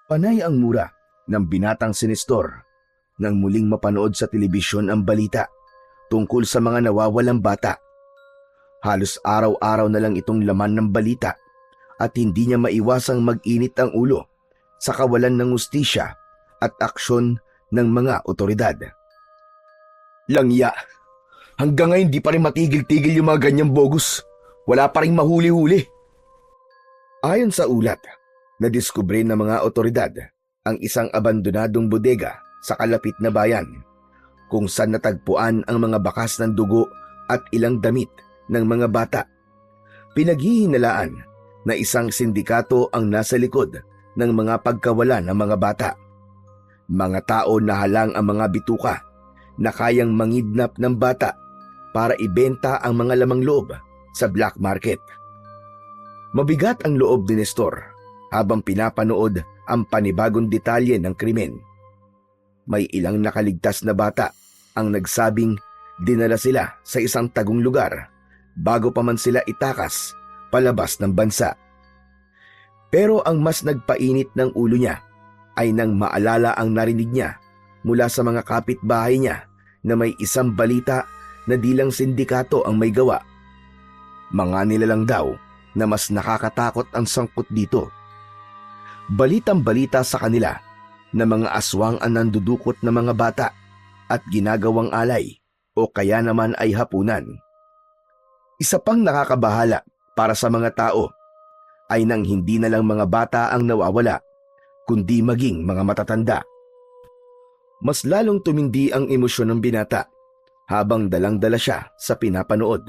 Panay ang mura ng binatang si Nestor nang muling mapanood sa telebisyon ang balita tungkol sa mga nawawalang bata. Halos araw-araw na lang itong laman ng balita at hindi niya maiwasang mag-init ang ulo sa kawalan ng hustisya at aksyon ng mga otoridad. Langya, hanggang ngayon di pa rin matigil-tigil yung mga ganyang bogus. Wala pa rin mahuli-huli. Ayon sa ulat, nadiskubre ng mga otoridad ang isang abandonadong bodega sa kalapit na bayan kung saan natagpuan ang mga bakas ng dugo at ilang damit ng mga bata. Pinaghihinalaan na isang sindikato ang nasa likod ng mga pagkawala ng mga bata. Mga tao na halang ang mga bituka na kayang mangidnap ng bata para ibenta ang mga lamang loob sa black market. Mabigat ang loob ni Nestor habang pinapanood ang panibagong detalye ng krimen. May ilang nakaligtas na bata ang nagsabing dinala sila sa isang tagong lugar bago pa man sila itakas palabas ng bansa. Pero ang mas nagpainit ng ulo niya ay nang maalala ang narinig niya mula sa mga kapitbahay niya na may isang balita na di lang sindikato ang may gawa. Mga nilalang daw na mas nakakatakot ang sangkot dito. Balitang-balita sa kanila na mga aswang ang nandudukot ng mga bata at ginagawang alay o kaya naman ay hapunan. Isa pang nakakabahala para sa mga tao ay nang hindi na lang mga bata ang nawawala, kundi maging mga matatanda. Mas lalong tumindi ang emosyon ng binata habang dalang-dala siya sa pinapanood.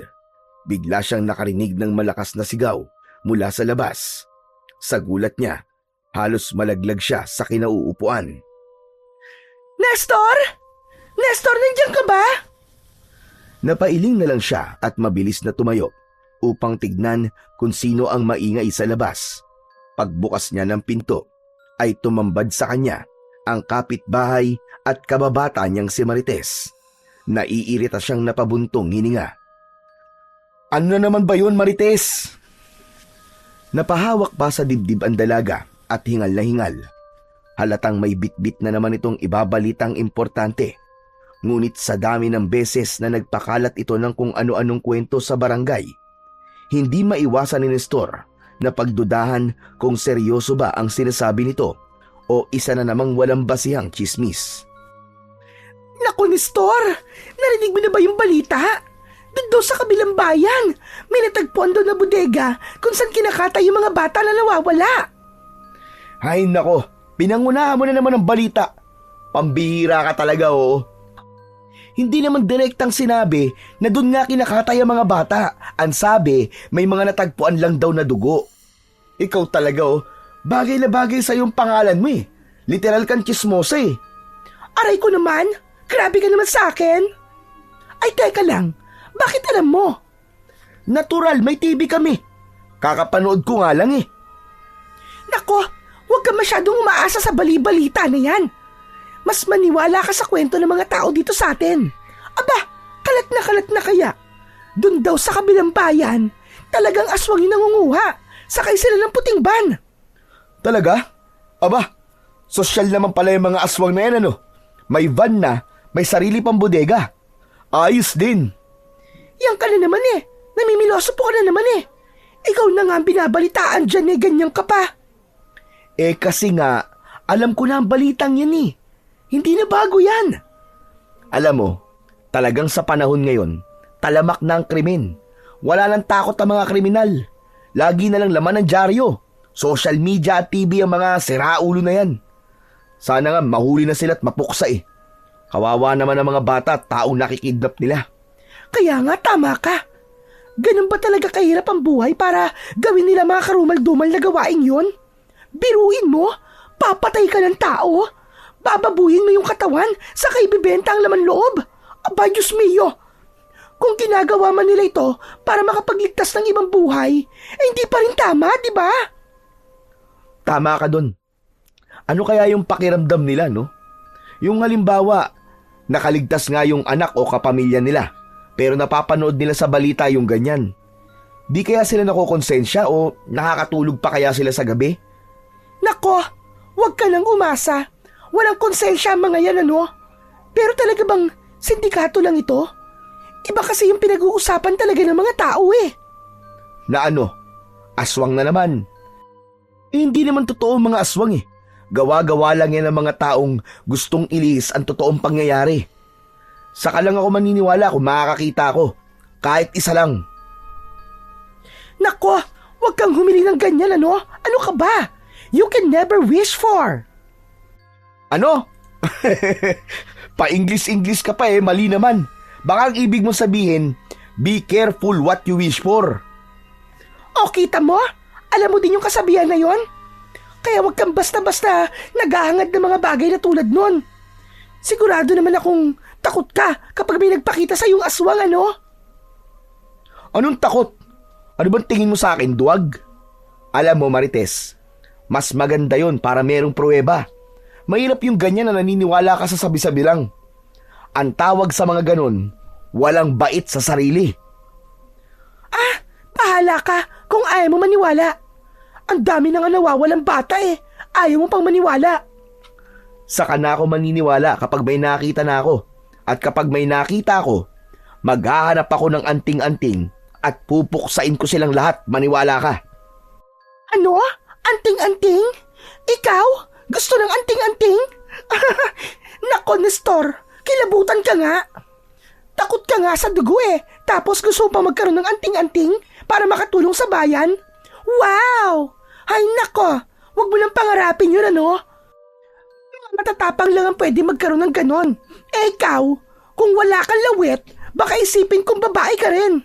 Bigla siyang nakarinig ng malakas na sigaw mula sa labas. Sa gulat niya, halos malaglag siya sa kinauupuan. Nestor! Nestor, nandiyan ka ba? Napailing na lang siya at mabilis na tumayo upang tignan kung sino ang maingay sa labas. Pagbukas niya ng pinto ay tumambad sa kanya ang kapitbahay at kababata niyang si Marites. Naiirita siyang napabuntong hininga. Ano na naman ba yun, Marites? Napahawak pa sa dibdib ang dalaga at hingal na hingal. Halatang may bitbit na naman itong ibabalitang importante. Ngunit sa dami ng beses na nagpakalat ito ng kung ano-anong kwento sa barangay, hindi maiwasan ni Nestor na pagdudahan kung seryoso ba ang sinasabi nito o isa na namang walang basihang tsismis. Naku, Nestor! Narinig mo na ba yung balita? Doon sa kabilang bayan, may natagpuan doon na bodega kung saan kinakatay yung mga bata na nawawala. Ay nako, pinangunahan mo na naman ang balita. Pambihira ka talaga, oh. Hindi naman direktang sinabi na doon nga kinakatay ang mga bata. Ang sabi, may mga natagpuan lang daw na dugo. Ikaw talaga, oh. Bagay na bagay sa iyong pangalan mo, eh. Literal kang chismosa, eh. Aray ko naman, grabe ka naman sa akin. Ay, teka lang. Bakit alam mo? Natural, may TV kami. Kakapanood ko nga lang, eh. Nako, huwag ka masyadong umaasa sa bali-balita na yan. Mas maniwala ka sa kwento ng mga tao dito sa atin. Aba, kalat na kaya. Doon daw sa kabilang bayan, talagang aswang yung nangunguha. Sakay sila ng puting van. Talaga? Aba, sosyal naman pala yung mga aswang na yan, ano? May van na, may sarili pang bodega. Ayos din. Yan ka na naman eh. Namimiloso po ka na naman eh. Ikaw na nga ang binabalitaan dyan eh, ganyan ka pa. Eh kasi nga, alam ko na ang balitang yan eh. Hindi na bago yan. Alam mo, talagang sa panahon ngayon, talamak na ang krimen. Wala nang takot ang mga kriminal. Lagi na lang laman ng dyaryo. Social media at TV ang mga siraulo na yan. Sana nga mahuli na sila at mapuksa eh. Kawawa naman ang mga bata at taong nakikidnap nila. Kaya nga, tama ka. Ganun ba talaga kahirap ang buhay para gawin nila mga karumal-dumal na gawain yun? Biruin mo, papatay ka ng tao, bababuhin mo yung katawan, saka ibibenta ang laman loob. Aba, Diyos mio! Kung ginagawa man nila ito para makapagligtas ng ibang buhay, eh hindi pa rin tama, di ba? Tama ka dun. Ano kaya yung pakiramdam nila, no? Yung halimbawa, nakaligtas nga yung anak o kapamilya nila, pero napapanood nila sa balita yung ganyan. Di kaya sila nakokonsensya o nakakatulog pa kaya sila sa gabi? Nako, Huwag ka nang umasa. Walang konsensya ang mga yan, ano? Pero talaga bang sindikato lang ito? Iba kasi yung pinag-uusapan talaga ng mga tao eh. Na ano? Aswang na naman. Hindi naman totoo ang mga aswang eh. Gawa-gawa lang yan ng mga taong gustong ilihis ang totoong pangyayari. Saka lang ako maniniwala kung makakakita ako. Kahit isa lang. Nako, huwag kang humiling ng ganyan, ano? Ano ka ba? You can never wish for. Ano? Pa-English-English ka pa eh, mali naman. Baka ang ibig mo sabihin, be careful what you wish for. O, kita mo? Alam mo din yung kasabihan na yon? Kaya huwag kang basta-basta naghahangad ng mga bagay na tulad nun. Sigurado naman akong takot ka kapag may nagpakita sa yung aswang, ano? Anong takot? Ano bang tingin mo sa akin, duwag? Alam mo, Marites, mas maganda yon para merong pruweba. Mahirap yung ganyan na naniniwala ka sa sabi-sabi lang. Ang tawag sa mga ganon, walang bait sa sarili. Ah, bahala ka kung ayaw mo maniwala. Ang dami na nga nawawalang bata eh. Ayaw mo pang maniwala. Saka na ako maniniwala kapag may nakita na ako. At kapag may nakita ako, maghahanap ako ng anting-anting at pupuksain ko silang lahat, maniwala ka. Ano? Anting-anting? Ikaw? Gusto ng anting-anting? Nako, Nestor, kilabutan ka nga. Takot ka nga sa dugo eh. Tapos gusto mo pa magkaroon ng anting-anting para makatulong sa bayan? Wow! Ay nako, wag mo lang pangarapin yun, ano? Mga matatapang lang ang pwede magkaroon ng ganon. Eh ikaw, kung wala kang lawet, baka isipin kong babae ka rin.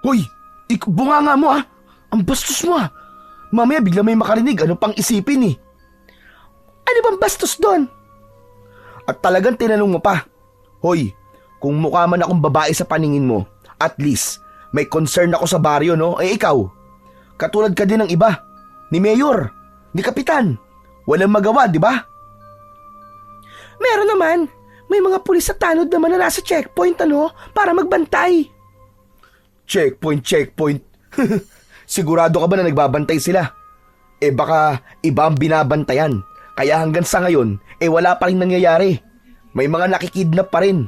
Hoy, bunganga mo ah. Ang bastos mo ah. Mamaya bigla may makarinig, ano pang isipin eh. Ano bang bastos doon? At talagang tinanong mo pa. Hoy, kung mukha man akong babae sa paningin mo, at least may concern ako sa baryo, no? Eh ikaw, katulad ka din ng iba. Ni Mayor, ni Kapitan. Walang magawa, di ba? Meron naman. May mga pulis sa tanod naman na nasa checkpoint, ano? Para magbantay. Checkpoint. Sigurado ka ba na nagbabantay sila? Eh baka iba ang binabantayan. Kaya hanggang sa ngayon, wala pa rin nangyayari. May mga nakikidnap pa rin.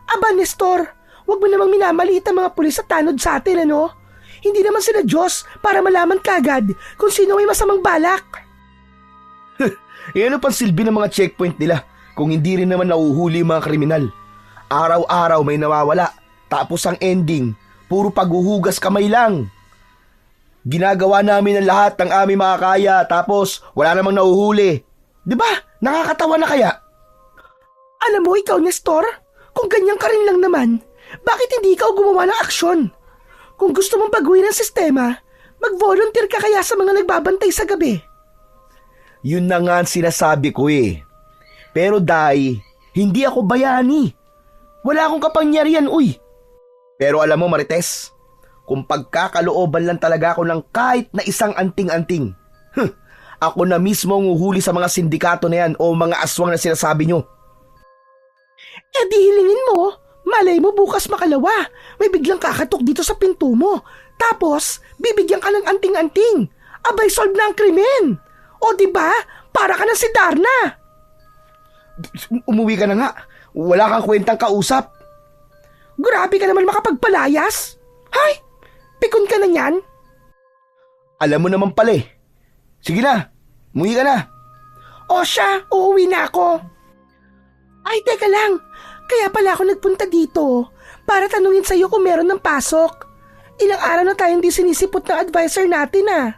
Aba, Nestor, wag mo namang minamaliit ang mga pulis sa tanod sa atin, ano? Hindi naman sila Diyos para malaman kagad kung sino may masamang balak. Ano pang silbi ng mga checkpoint nila kung hindi rin naman nauhuli yung mga kriminal? Araw-araw may nawawala, tapos ang ending, puro paghuhugas kamay lang. Ginagawa namin ang lahat ng aming makakaya, tapos wala namang nauhuli. Di ba? Nakakatawa na kaya? Alam mo, ikaw, Nestor, kung ganyan ka rin lang naman, bakit hindi ikaw gumawa ng aksyon? Kung gusto mong baguhin ang sistema, mag-volunteer ka kaya sa mga nagbabantay sa gabi. Yun na nga ang sinasabi ko eh. Pero Day, hindi ako bayani. Wala akong kapangyarihan, uy. Pero alam mo, Marites, kung pagkakalooban lang talaga ako ng kahit na isang anting-anting, ako na mismo ang uhuli sa mga sindikato na yan o mga aswang na sinasabi nyo. Eh di hilingin mo, malay mo bukas makalawa, may biglang kakatok dito sa pinto mo. Tapos, bibigyan ka ng anting-anting. Abay, solve na ang krimen. O diba, para ka na si Darna. Umuwi ka na nga. Wala kang kwentang kausap. Grabe ka naman makapagpalayas. Hay, pikon ka na yan. Alam mo naman pala eh. Sige na, umuwi ka na. O siya, uuwi na ako. Ay, teka lang. Kaya pala ako nagpunta dito para tanungin sa'yo kung meron ng pasok. Ilang araw na tayong di sinisipot ng advisor natin ah.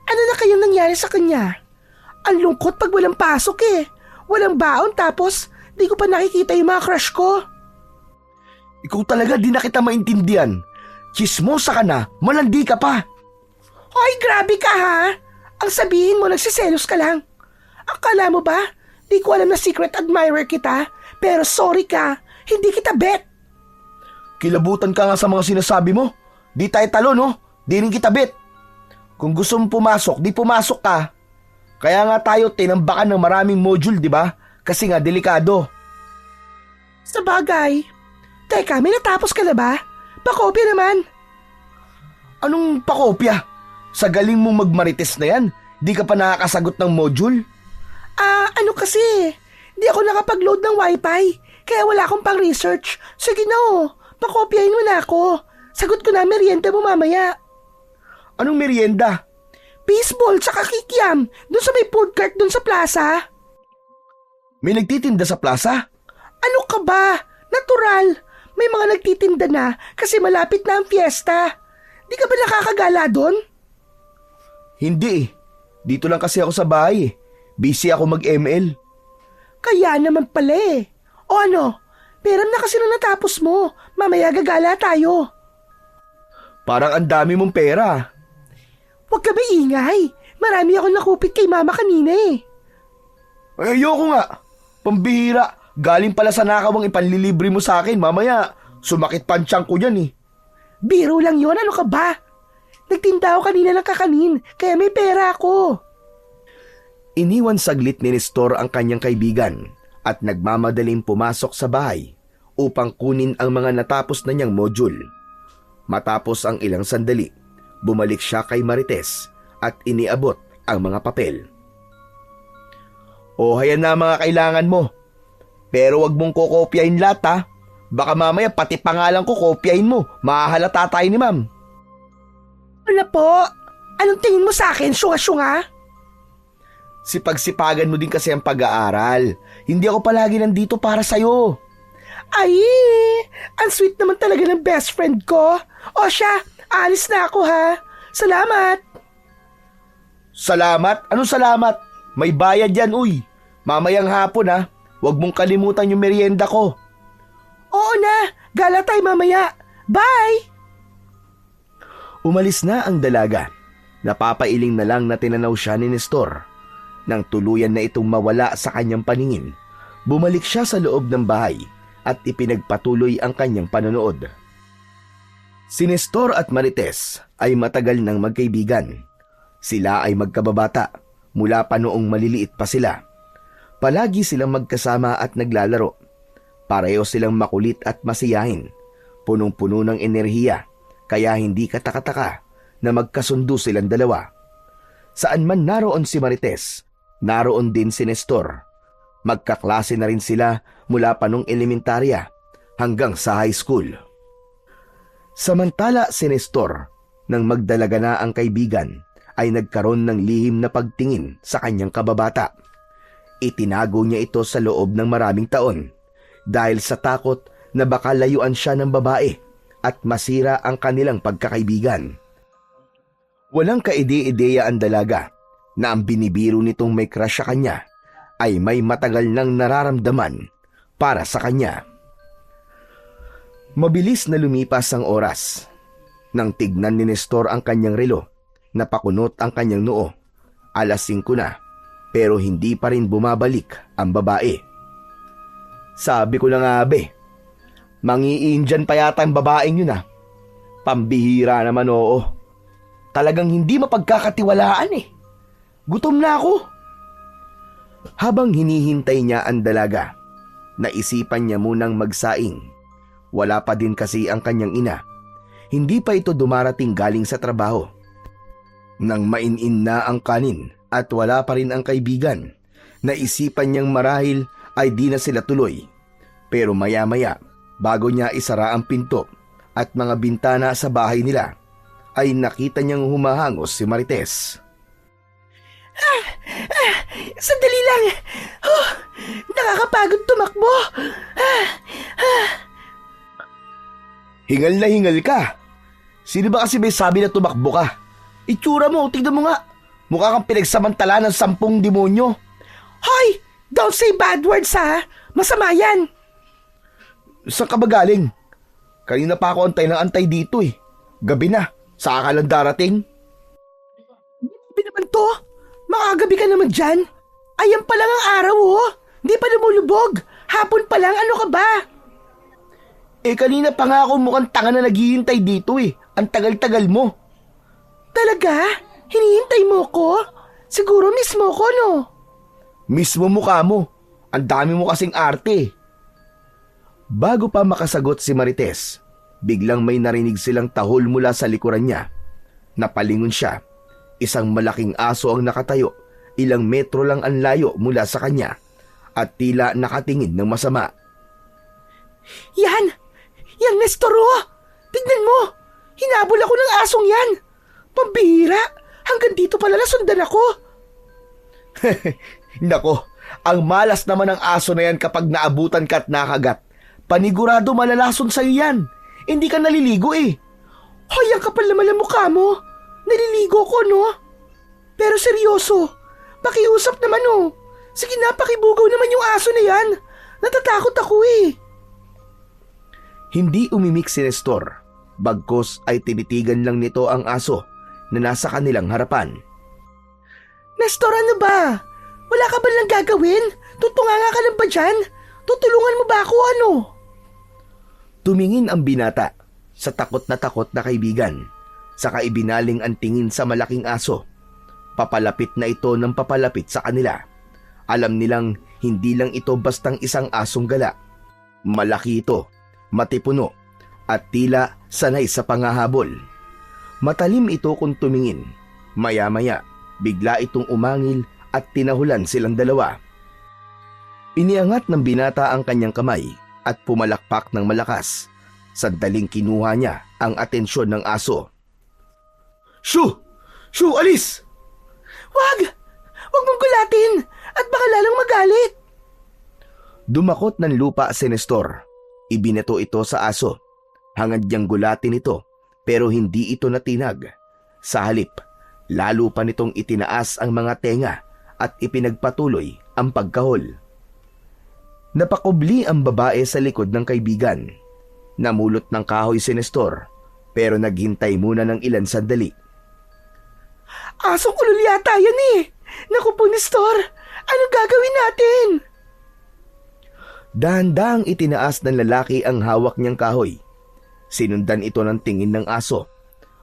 Ano na kayang nangyari sa kanya? Ang lungkot pag walang pasok eh. Walang baon tapos di ko pa nakikita yung mga crush ko. Ikaw talaga di na kita maintindihan. Chismosa ka na, malandi ka pa. Hoy, grabe ka ha. Ang sabihin mo nagsiselos ka lang. Akala mo ba? Di ko alam na secret admirer kita. Pero sorry ka, hindi kita bet. Kilabutan ka nga sa mga sinasabi mo. Di tayo talo, no? Di rin kita bet. Kung gusto mong pumasok, di pumasok ka. Kaya nga tayo tinambakan ng maraming module, di ba? Kasi nga delikado. Sa bagay. Teka, may natapos ka na ba? Pakopya naman. Anong pakopya? Sa galing mong magmarites na yan, Di ka pa nakakasagot ng module? Ano kasi? Di ako nakapag-load ng wifi, kaya wala akong pang-research. Sige na pakopyahin mo na ako. Sagot ko na merienda mo mamaya. Anong merienda? Baseball tsaka kikiam, dun sa may food court dun sa plaza. May nagtitinda sa plaza? Ano ka ba? Natural. May mga nagtitinda na kasi malapit na ang fiesta. Di ka ba nakakagala dun? Hindi. Dito lang kasi ako sa bahay. Busy ako mag-ML. Kaya naman pala O ano? Peram na kasi nung natapos mo. Mamaya gagala tayo. Parang ang dami mong pera. Huwag ka ba ingay? Marami akong nakupit kay mama kanina Ay, ayoko nga. Pambihira. Galing pala sa nakawang ipanlilibre mo sa akin. Mamaya, sumakit pa ang tiyan ko yan Biro lang yon, ano ka ba? Nagtinda ako kanina ng kakanin, kaya may pera ako. Iniwan saglit ni Nestor ang kanyang kaibigan at nagmamadaling pumasok sa bahay upang kunin ang mga natapos na niyang module. Matapos ang ilang sandali, bumalik siya kay Marites at iniabot ang mga papel. O hayan na mga kailangan mo. Pero wag mong kokopyahin lahat ha. Baka mamaya pati pangalan ko kopyahin mo. Mahahalata tayo ni ma'am. Wala po. Anong tingin mo sa akin, syunga-syunga? Sipag-sipagan mo din kasi ang pag-aaral. Hindi ako palagi nandito para sa'yo. Ay, ang sweet naman talaga ng best friend ko. O siya, alis na ako ha. Salamat. Salamat? Anong salamat? May bayad yan, uy. Mamayang hapon ha. Huwag mong kalimutan yung merienda ko. Oo na, gala tayo mamaya. Bye! Umalis na ang dalaga. Napapailing na lang na tinanaw siya ni Nestor. Nang tuluyan na itong mawala sa kanyang paningin, bumalik siya sa loob ng bahay at ipinagpatuloy ang kanyang panonood. Si Nestor at Marites ay matagal nang magkaibigan. Sila ay magkababata mula pa noong maliliit pa sila. Palagi silang magkasama at naglalaro. Pareho silang makulit at masiyahin. Punong-puno ng enerhiya, kaya hindi kataka-taka na magkasundo silang dalawa. Saan man naroon si Marites, naroon din si Nestor. Magkaklase na rin sila mula pa nung elementarya hanggang sa high school. Samantala si Nestor, nang magdalaga na ang kaibigan, ay nagkaroon ng lihim na pagtingin sa kanyang kababata. Itinago niya ito sa loob ng maraming taon dahil sa takot na baka layuan siya ng babae at masira ang kanilang pagkakaibigan. Walang kaide-ideya ang dalaga na ang binibiro nitong may crush sa kanya ay may matagal nang nararamdaman para sa kanya. Mabilis na lumipas ang oras. Nang tignan ni Nestor ang kanyang relo, napakunot ang kanyang noo. 5:00 na, pero hindi pa rin bumabalik ang babae. Sabi ko na nga mangi-Indian pa yata ang babaeng yun Pambihira naman oo. Talagang hindi mapagkakatiwalaan Gutom na ako. Habang hinihintay niya ang dalaga, naisipan niya munang magsaing. Wala pa din kasi ang kanyang ina. Hindi pa ito dumarating galing sa trabaho. Nang mainin na ang kanin at wala pa rin ang kaibigan, naisipan niyang marahil ay di na sila tuloy. Pero maya-maya, bago niya isara ang pinto at mga bintana sa bahay nila, ay nakita niyang humahangos si Marites. Sandali lang. Nakakapagod tumakbo. Hingal na hingal ka. Sino ba kasi may sabi na tumakbo ka? Itsura mo, tignan mo nga. Mukha kang pinagsamantala ng 10 demonyo. Hoy! Don't say bad words Masama yan. Saan ka ba galing? Kanina pa ako antay ng antay dito Gabi na. Saan ka lang darating? Gabi naman to. Makagabi ka naman dyan. Ayan pa lang ang araw Di pa lumulubog. Hapon pa lang, ano ka ba? Kanina pa nga ako mukhang tanga na naghihintay dito Ang tagal-tagal mo. Talaga? Hinihintay mo ko? Siguro miss mo ko, no? Mismo mukha mo. Ang dami mo kasing arte. Bago pa makasagot si Marites, biglang may narinig silang tahol mula sa likuran niya. Napalingon siya. Isang malaking aso ang nakatayo, ilang metro lang ang layo mula sa kanya at tila nakatingin ng masama. Yan! Yan, Nestor, oh! Tignan mo! Hinabol ako ng asong yan! Pambihira! Hanggang dito pala nasundan ako! Nako, ang malas naman ng aso na yan kapag naabutan ka at nakagat. Panigurado malalason sa'yo yan. Hindi ka naliligo eh. Hoy, ang kapal naman ang mukha mo! Naliligo ko, no? Pero seryoso, pakiusap naman, oh. Sige na, pakibugaw naman yung aso na yan. Natatakot ako eh. Hindi umimik si Nestor. Bagkos ay tinitigan lang nito ang aso na nasa kanilang harapan. Nestor, ano ba? Wala ka ba lang gagawin? Tutunganga ka lang ba dyan? Tutulungan mo ba ako, ano? Tumingin ang binata sa takot na kaibigan. Saka ibinaling ang tingin sa malaking aso. Papalapit na ito ng papalapit sa kanila. Alam nilang hindi lang ito bastang isang asong gala. Malaki ito, matipuno, at tila sanay sa pangahabol. Matalim ito kung tumingin. Maya-maya, bigla itong umangil at tinahulan silang dalawa. Iniangat ng binata ang kanyang kamay at pumalakpak ng malakas. Sandaling kinuha niya ang atensyon ng aso. Shoo! Shoo, alis! Wag! Wag mong gulatin! At baka lalong magalit! Dumakot ng lupa si Nestor. Ibinato ito sa aso. Hangad niyang gulatin ito, pero hindi ito natinag. Sa halip, lalo pa nitong itinaas ang mga tenga at ipinagpatuloy ang pagkahol. Napakubli ang babae sa likod ng kaibigan. Namulot ng kahoy si Nestor, pero naghintay muna ng ilan sandali. Asong ulol yata yan eh! Naku po, Nestor! Anong gagawin natin? Dahan-dahang itinaas ng lalaki ang hawak niyang kahoy. Sinundan ito ng tingin ng aso.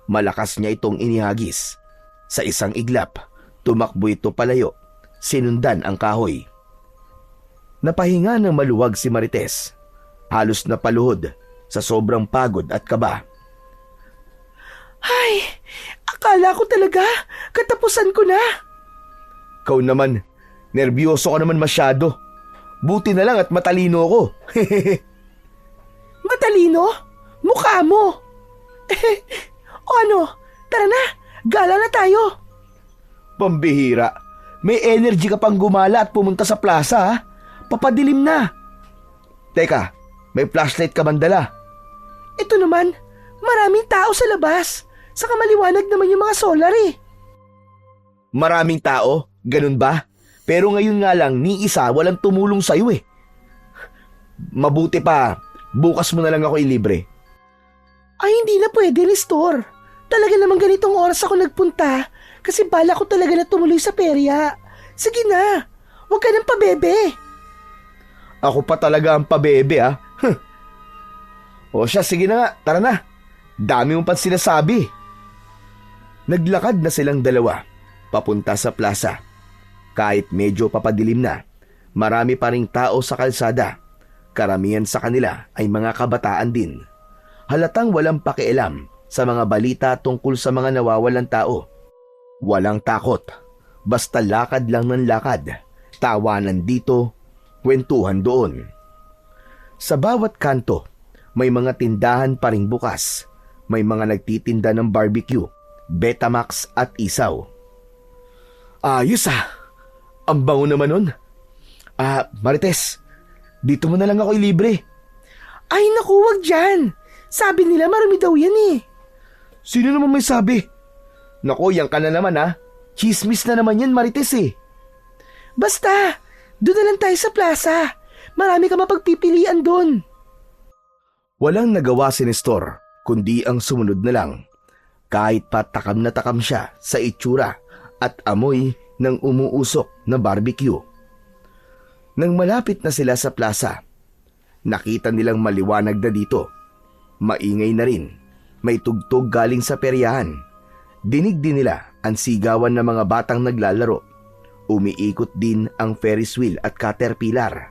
Malakas niya itong inihagis. Sa isang iglap, tumakbo ito palayo. Sinundan ang kahoy. Napahinga ng maluwag si Marites. Halos napaluhod sa sobrang pagod at kaba. Ay, akala ko talaga katapusan ko na. Kau naman, nerbiyoso ka naman masyado. Buti na lang at matalino ko. Matalino? Mukha mo. O ano, tara na, gala na tayo. Pambihira, may energy ka pang gumala at pumunta sa plaza ha? Papadilim na. Teka, may flashlight ka man dala? Ito naman, maraming tao sa labas. Saka maliwanag naman yung mga solar eh. Maraming tao? Ganun ba? Pero ngayon nga lang, ni isa walang tumulong sa'yo eh. Mabuti pa, bukas mo na lang ako ilibre. Ay, hindi na pwede, Nestor. Talaga namang ganitong oras ako nagpunta kasi bala ko talaga na tumuloy sa perya. Sige na, huwag ka nang pabebe. Ako pa talaga ang pabebe ah. O siya, sige na nga, tara na. Dami mong pang sinasabi. Naglakad na silang dalawa, papunta sa plaza. Kahit medyo papadilim na, marami pa ring tao sa kalsada. Karamihan sa kanila ay mga kabataan din. Halatang walang pakialam sa mga balita tungkol sa mga nawawalang tao. Walang takot, basta lakad lang ng lakad, tawanan dito, kwentuhan doon. Sa bawat kanto, may mga tindahan pa ring bukas. May mga nagtitinda ng barbecue, Betamax at isaw. Ayos ah! Ang bango naman nun. Marites, dito mo na lang ako ilibre. Ay naku, wag dyan. Sabi nila marami daw yan eh. Sino naman may sabi? Naku, yan ka na naman ah. Chismis na naman yan, Marites eh. Basta, doon na lang tayo sa plaza. Marami ka mapagpipilian doon. Walang nagawa si Nestor, kundi ang sumunod na lang. Kahit pa takam na takam siya sa itsura at amoy ng umuusok na barbecue. Nang malapit na sila sa plaza, nakita nilang maliwanag na dito. Maingay na rin. May tugtog galing sa peryahan. Dinig din nila ang sigawan ng mga batang naglalaro. Umiikot din ang Ferris wheel at caterpillar.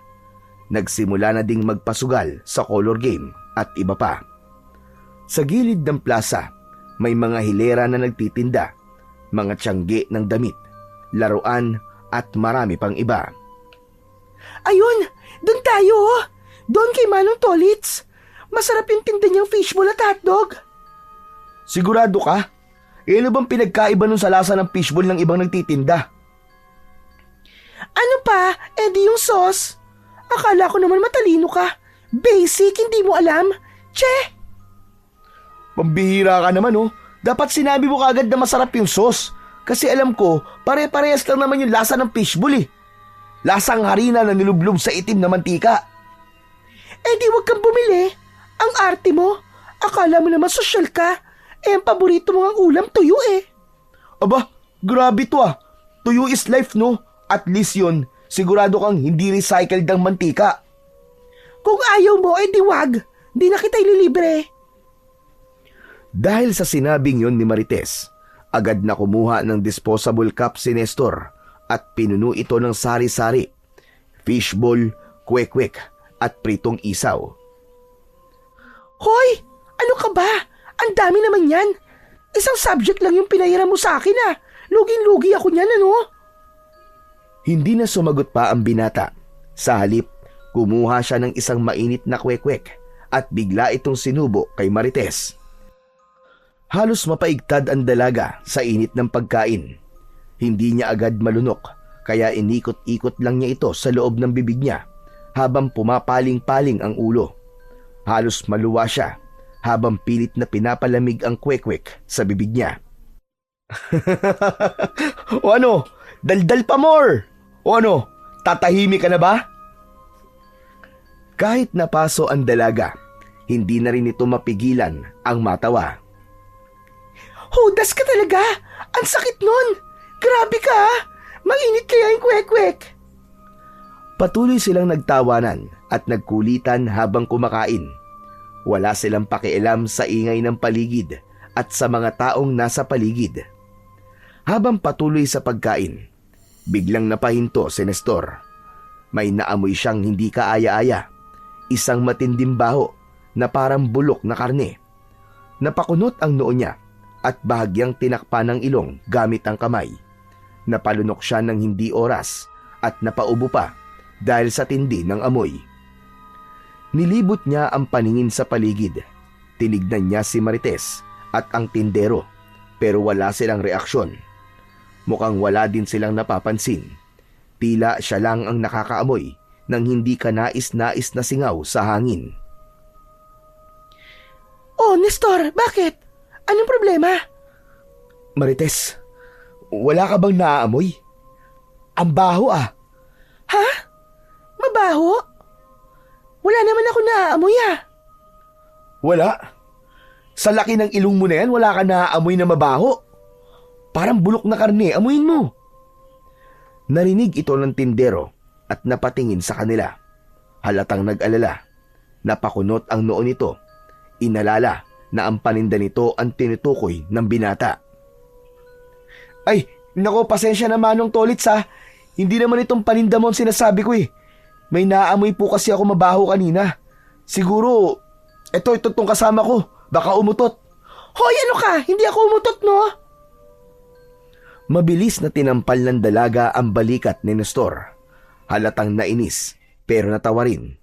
Nagsimula na ding magpasugal sa color game at iba pa. Sa gilid ng plaza, may mga hilera na nagtitinda. mga tiyangge ng damit, laruan at marami pang iba. Ayun! Doon tayo! Doon kay Manong Tolits! Masarap yung tinda niyang fishball at hotdog! Sigurado ka? Ano bang pinagkaiba nun sa lasa ng fishball ng ibang nagtitinda? Ano pa? Di yung sauce. Akala ko naman matalino ka. Basic, hindi mo alam. Che! Pambihira ka naman oh. Dapat sinabi mo kagad na masarap yung sauce. Kasi alam ko, pare-parehas lang naman yung lasa ng fishball eh. Lasang harina na nilublob sa itim na mantika. Di wag kang bumili. Ang arte mo. Akala mo naman sosyal ka. Ang paborito mo ang ulam, tuyo eh. Aba, grabe to ah. Tuyo is life no. At least yun, sigurado kang hindi recycled ang mantika. Kung ayaw mo, di wag. Di na kita ililibre. Dahil sa sinabing yun ni Marites, agad na kumuha ng disposable cup si Nestor at pinuno ito ng sari-sari, fishball, kwek-kwek at pritong isaw. Hoy! Ano ka ba? Ang dami naman yan. Isang subject lang yung pinahiram mo sa akin ah. Luging-lugi ako niyan ano? Hindi na sumagot pa ang binata. Sa halip, kumuha siya ng isang mainit na kwek-kwek at bigla itong sinubo kay Marites. Halos mapaigtad ang dalaga sa init ng pagkain. Hindi niya agad malunok kaya inikot-ikot lang niya ito sa loob ng bibig niya habang pumapaling-paling ang ulo. Halos maluwa siya habang pilit na pinapalamig ang kwek-kwek sa bibig niya. O ano? Daldal pa more! O ano? Tatahimik ka na ba? Kahit napaso ang dalaga, hindi na rin ito mapigilan ang matawa. Hudas ka talaga! Ang sakit nun! Grabe ka! Mainit kaya yung kwek-kwek! Patuloy silang nagtawanan at nagkulitan habang kumakain. Wala silang pakialam sa ingay ng paligid at sa mga taong nasa paligid. Habang patuloy sa pagkain, biglang napahinto si Nestor. May naamoy siyang hindi kaaya-aya. Isang matinding baho na parang bulok na karne. Napakunot ang noo niya at bahagyang tinakpan ng ilong gamit ang kamay. Napalunok siya ng hindi oras at napaubo pa dahil sa tindi ng amoy. Nilibot niya ang paningin sa paligid. Tinignan niya si Marites at ang tindero pero wala silang reaksyon. Mukhang wala din silang napapansin. Tila siya lang ang nakakaamoy ng hindi kanais-nais na singaw sa hangin. Oh, Nestor, bakit? Anong problema? Marites, wala ka bang naaamoy? Ang baho ah. Ha? Mabaho? Wala naman ako naaamoy ah. Wala? Sa laki ng ilong mo na yan, wala ka naaamoy na mabaho? Parang bulok na karne, amuin mo. Narinig ito ng tindero at napatingin sa kanila. Halatang nag-alala. Napakunot ang noo nito. Inalala na ang paninda nito ang tinutukoy ng binata. Ay, nako, pasensya na Manong Tolits ha. Hindi naman itong paninda mo ang sinasabi ko eh. May naamoy po kasi ako mabaho kanina. Siguro, ito tong kasama ko. Baka umutot. Hoy, ano ka? Hindi ako umutot, no? Mabilis na tinampal ng dalaga ang balikat ni Nestor. Halatang nainis, pero natawa rin.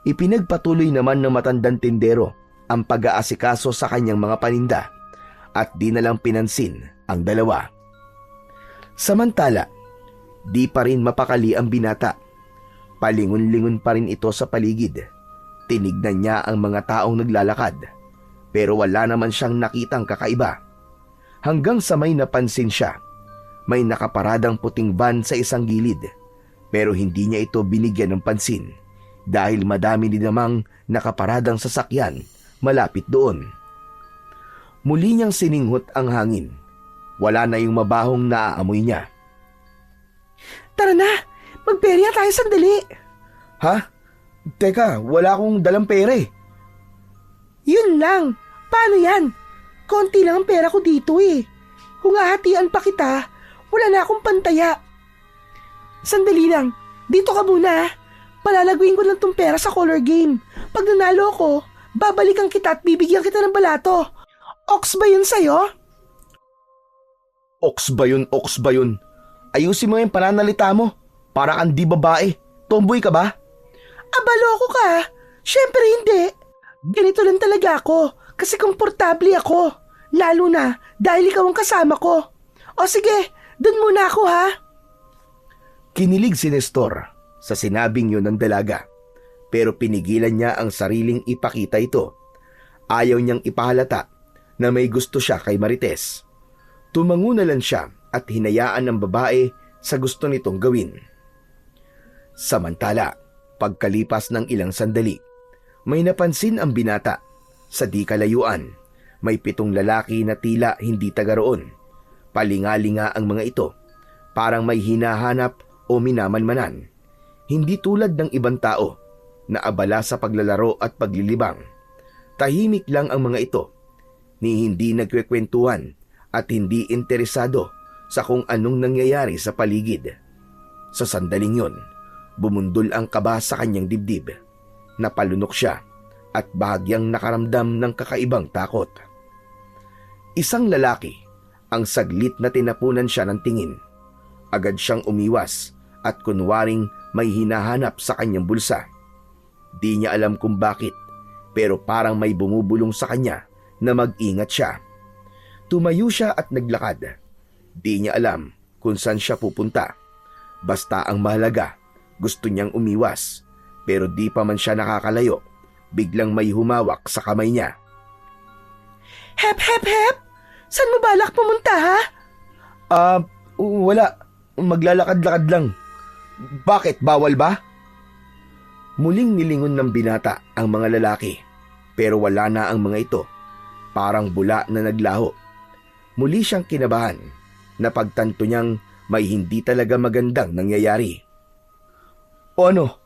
Ipinagpatuloy naman ng matandang tindero ang pag-aasikaso sa kanyang mga paninda at di na lang pinansin ang dalawa. Samantala, di pa rin mapakali ang binata. Palingon-lingon pa rin ito sa paligid. Tinignan niya ang mga taong naglalakad, pero wala naman siyang nakitang kakaiba. Hanggang sa may napansin siya, may nakaparadang puting van sa isang gilid, pero hindi niya ito binigyan ng pansin dahil madami din namang nakaparadang sasakyan malapit doon. Muli niyang sininghot ang hangin. Wala na yung mabahong naaamoy niya. Tara na, magperya tayo sandali. Ha? Teka, wala akong dalang pera eh. Yun lang. Paano yan? Konti lang ang pera ko dito eh. Kung hahatian pa kita, wala na akong pantaya. Sandali lang. Dito ka muna. Palalaguin ko lang tong pera sa color game. Pag nanalo ko, babalikan kita at bibigyan kita ng balato. Ox ba yun sa'yo? Ox ba yun, ox ba yun? Ayusin mo yung pananalita mo. Para kang di babae. Tomboy ka ba? Abalo ako ka. Siyempre hindi. Ganito lang talaga ako kasi komportable ako. Lalo na dahil ikaw ang kasama ko. O sige, dun muna ako ha. Kinilig si Nestor sa sinabing yun ng dalaga. Pero pinigilan niya ang sariling ipakita ito. Ayaw niyang ipahalata na may gusto siya kay Marites. Tumango na lang siya at hinayaan ng babae sa gusto nitong gawin. Samantala, pagkalipas ng ilang sandali, may napansin ang binata. Sa di kalayuan, may 7 lalaki na tila hindi taga roon. Palingalinga ang mga ito, parang may hinahanap o minamanmanan. Hindi tulad ng ibang tao na abala sa paglalaro at paglilibang. Tahimik lang ang mga ito, ni hindi nagkwekwentuhan at hindi interesado sa kung anong nangyayari sa paligid. Sa sandaling yon, bumundol ang kaba sa kanyang dibdib. Napalunok siya at bahagyang nakaramdam ng kakaibang takot. Isang lalaki ang saglit na tinapunan siya ng tingin. Agad siyang umiwas at kunwaring may hinahanap sa kanyang bulsa. Di niya alam kung bakit, pero parang may bumubulong sa kanya na mag-ingat siya. Tumayo siya at naglakad. Di niya alam kung saan siya pupunta. Basta ang mahalaga, gusto niyang umiwas. Pero di pa man siya nakakalayo, biglang may humawak sa kamay niya. Hep, hep, hep! Saan mo balak pumunta ha? Wala. Maglalakad-lakad lang. Bakit? Bawal ba? Muling nilingon ng binata ang mga lalaki. Pero wala na ang mga ito. Parang bula na naglaho. Muli siyang kinabahan na pagtanto niyang may hindi talaga magandang nangyayari. O ano?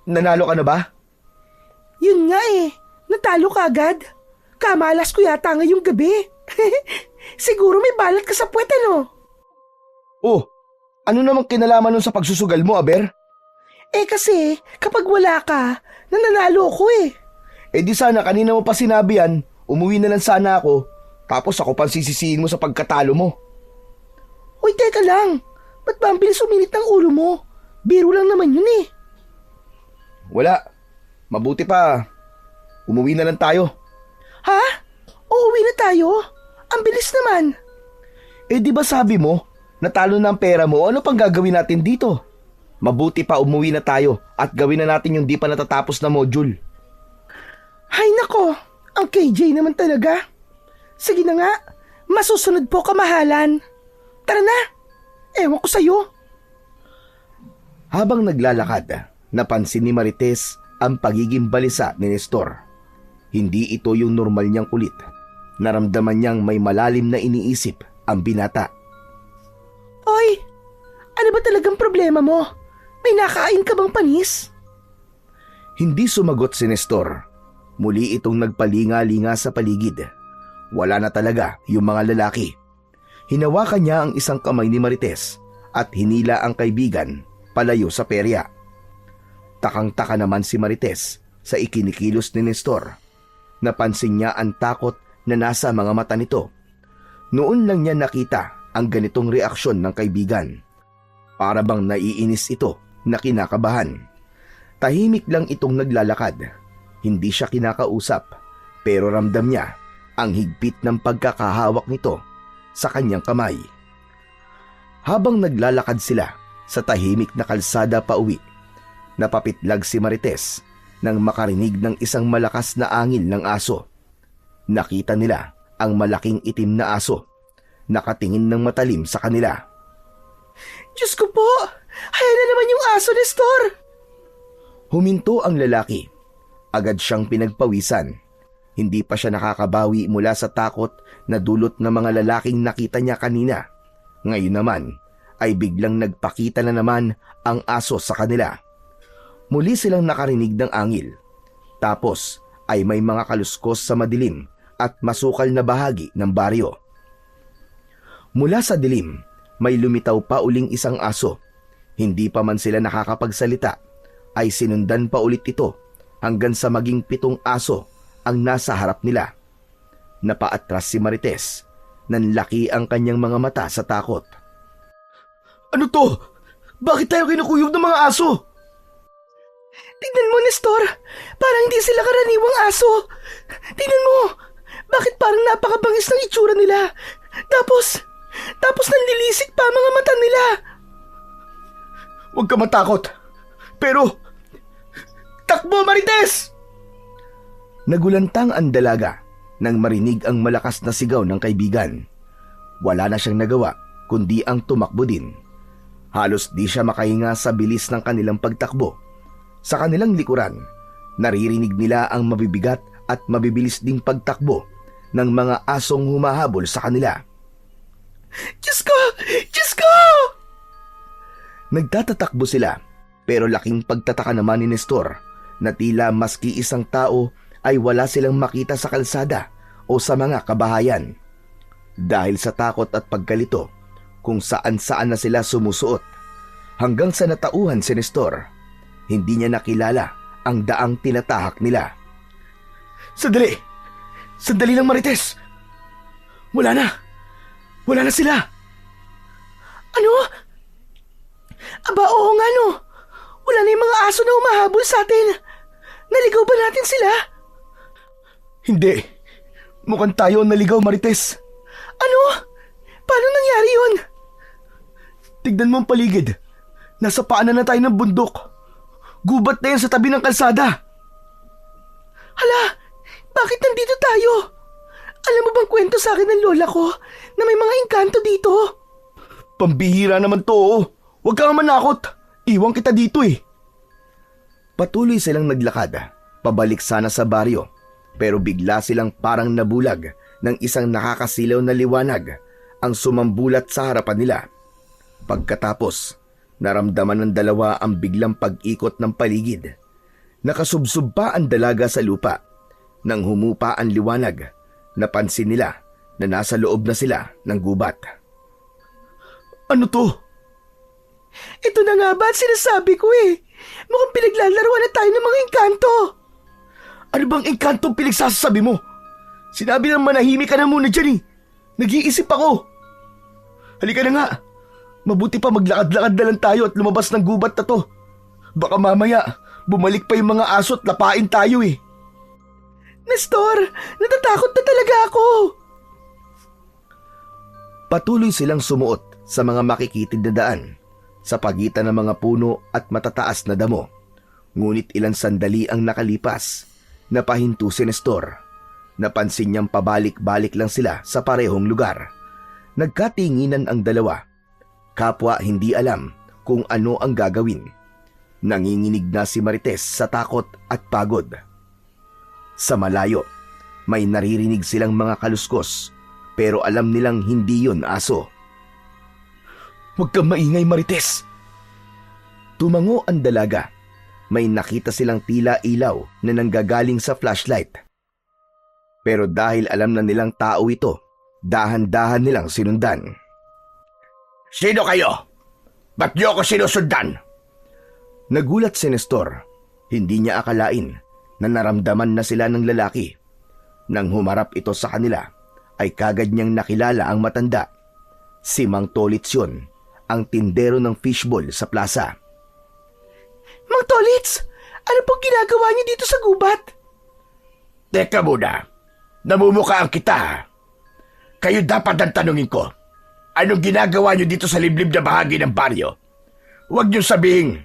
Nanalo ka na ba? Yun nga eh. Natalo ka agad. Kamalas ko yata ngayong gabi. Siguro may balat ka sa puwet ano? Oh, ano namang kinalaman nun sa pagsusugal mo, Aber? Eh kasi kapag wala ka, nananalo ako eh. Eh di sana kanina mo pa sinabi yan, umuwi na lang sana ako, tapos ako pang sisisihin mo sa pagkatalo mo. Hoy, teka lang. Ba't ba ang bilis uminit ng ulo mo? Biro lang naman yun eh. Wala. Mabuti pa. Umuwi na lang tayo. Ha? Uuwi na tayo? Ang bilis naman. Eh di ba sabi mo, natalo na ang pera mo, ano pang gagawin natin dito? Mabuti pa umuwi na tayo at gawin na natin yung di pa natatapos na module. Hay nako, ang KJ naman talaga. Sige na nga, masusunod po kamahalan. Tara na, ewan ko sa'yo. Habang naglalakad, napansin ni Marites ang pagiging balisa ni Nestor. Hindi ito yung normal niyang kulit. Naramdaman niyang may malalim na iniisip ang binata. Oy, ano ba talagang problema mo? May nakain ka bang panis? Hindi sumagot si Nestor. Muli itong nagpalinga-linga sa paligid. Wala na talaga yung mga lalaki. Hinawakan niya ang isang kamay ni Marites at hinila ang kaibigan palayo sa perya. Takang-taka naman si Marites sa ikinikilos ni Nestor. Napansin niya ang takot na nasa mga mata nito. Noon lang niya nakita ang ganitong reaksyon ng kaibigan. Para bang naiinis ito na kinakabahan. Tahimik lang itong naglalakad. Hindi siya kinakausap, pero ramdam niya ang higpit ng pagkakahawak nito sa kanyang kamay. Habang naglalakad sila sa tahimik na kalsada pauwi, napapitlag si Marites nang makarinig ng isang malakas na angil ng aso. Nakita nila ang malaking itim na aso, nakatingin ng matalim sa kanila. Diyos ko po, ayan na naman yung aso, Nestor. Huminto ang lalaki. Agad siyang pinagpawisan. Hindi pa siya nakakabawi mula sa takot na dulot ng mga lalaking nakita niya kanina. Ngayon naman ay biglang nagpakita na naman ang aso sa kanila. Muli silang nakarinig ng angil. Tapos ay may mga kaluskos sa madilim at masukal na bahagi ng baryo. Mula sa dilim, may lumitaw pa uling isang aso. Hindi pa man sila nakakapagsalita, ay sinundan pa ulit ito hanggang sa maging 7 aso ang nasa harap nila. Napaatras si Marites Nanlaki ang kanyang mga mata sa takot. Ano to? Bakit tayo kinukuyog ng mga aso? Tignan mo, Nestor. Parang hindi sila karaniwang aso. Tignan mo. Bakit parang napakabangis ng itsura nila? Tapos nanlilisik pa ang mga mata nila. Huwag ka matakot. Pero, takbo, Marites! Nagulantang ang dalaga nang marinig ang malakas na sigaw ng kaibigan. Wala na siyang nagawa kundi ang tumakbo din. Halos di siya makahinga sa bilis ng kanilang pagtakbo. Sa kanilang likuran, naririnig nila ang mabibigat at mabibilis ding pagtakbo ng mga asong humahabol sa kanila. Diyos ko! Diyos ko! Nagtatatakbo sila, pero laking pagtataka naman ni Nestor na tila maski isang tao ay wala silang makita sa kalsada o sa mga kabahayan. Dahil sa takot at pagkalito, kung saan-saan na sila sumusuot. Hanggang sa natauhan si Nestor, hindi niya nakilala ang daang tinatahak nila. Sandali! Sandali lang, Marites! Wala na sila! Ano? Aba, oo nga no! Wala na yung mga aso na humahabol sa atin! Naligaw ba natin sila? Hindi. Mukhang tayo ang naligaw, Marites. Ano? Paano nangyari yun? Tignan mo ang paligid. Nasa paanan na tayo ng bundok. Gubat na yan sa tabi ng kalsada. Hala, bakit nandito tayo? Alam mo bang kwento sa akin ng lola ko na may mga engkanto dito? Pambihira naman to. Huwag kang manakot. Iwan kita dito eh. Patuloy silang naglakad, pabalik sana sa baryo. Pero bigla silang parang nabulag ng isang nakakasilaw na liwanag ang sumambulat sa harapan nila. Pagkatapos, naramdaman ng dalawa ang biglang pag-ikot ng paligid. Nakasubsob pa ang dalaga sa lupa. Nang humupa ang liwanag, napansin nila na nasa loob na sila ng gubat. Ano to? Ito na nga ba at sinasabi ko eh. Mukhang pinaglalaruan na tayo ng mga engkanto. Ano bang engkantong pinagsasabi mo? Sinabi ng manahimik ka na muna dyan eh. Nag-iisip ako. Halika na nga. Mabuti pa maglakad-lakad na lang tayo at lumabas ng gubat na to. Baka mamaya, bumalik pa yung mga aso at lapain tayo eh. Nestor, natatakot na talaga ako. Patuloy silang sumuot sa mga makikitid na daan sa pagitan ng mga puno at matataas na damo. Ngunit ilang sandali ang nakalipas. Napahinto si Nestor. Napansin niyang pabalik-balik lang sila sa parehong lugar. Nagkatinginan ang dalawa. Kapwa hindi alam kung ano ang gagawin. Nanginginig na si Marites sa takot at pagod. Sa malayo, may naririnig silang mga kaluskos, pero alam nilang hindi yun aso. Huwag kang maingay, Marites. Tumango ang dalaga. May nakita silang tila ilaw na nanggagaling sa flashlight. Pero dahil alam na nilang tao ito, dahan-dahan nilang sinundan. Sino kayo? Ba't niyo ako sinusundan? Nagulat si Nestor. Hindi niya akalain na naramdaman na sila ng lalaki. Nang humarap ito sa kanila, ay kagad niyang nakilala ang matanda. Si Mang Tolits yun, ang tindero ng fishball sa plaza. Mang Tolits, ano pong ginagawa niyo dito sa gubat? Teka muna, namumukhaan kita. Kayo dapat ang tanungin ko. Anong ginagawa niyo dito sa liblib na bahagi ng baryo? Huwag niyo sabihin,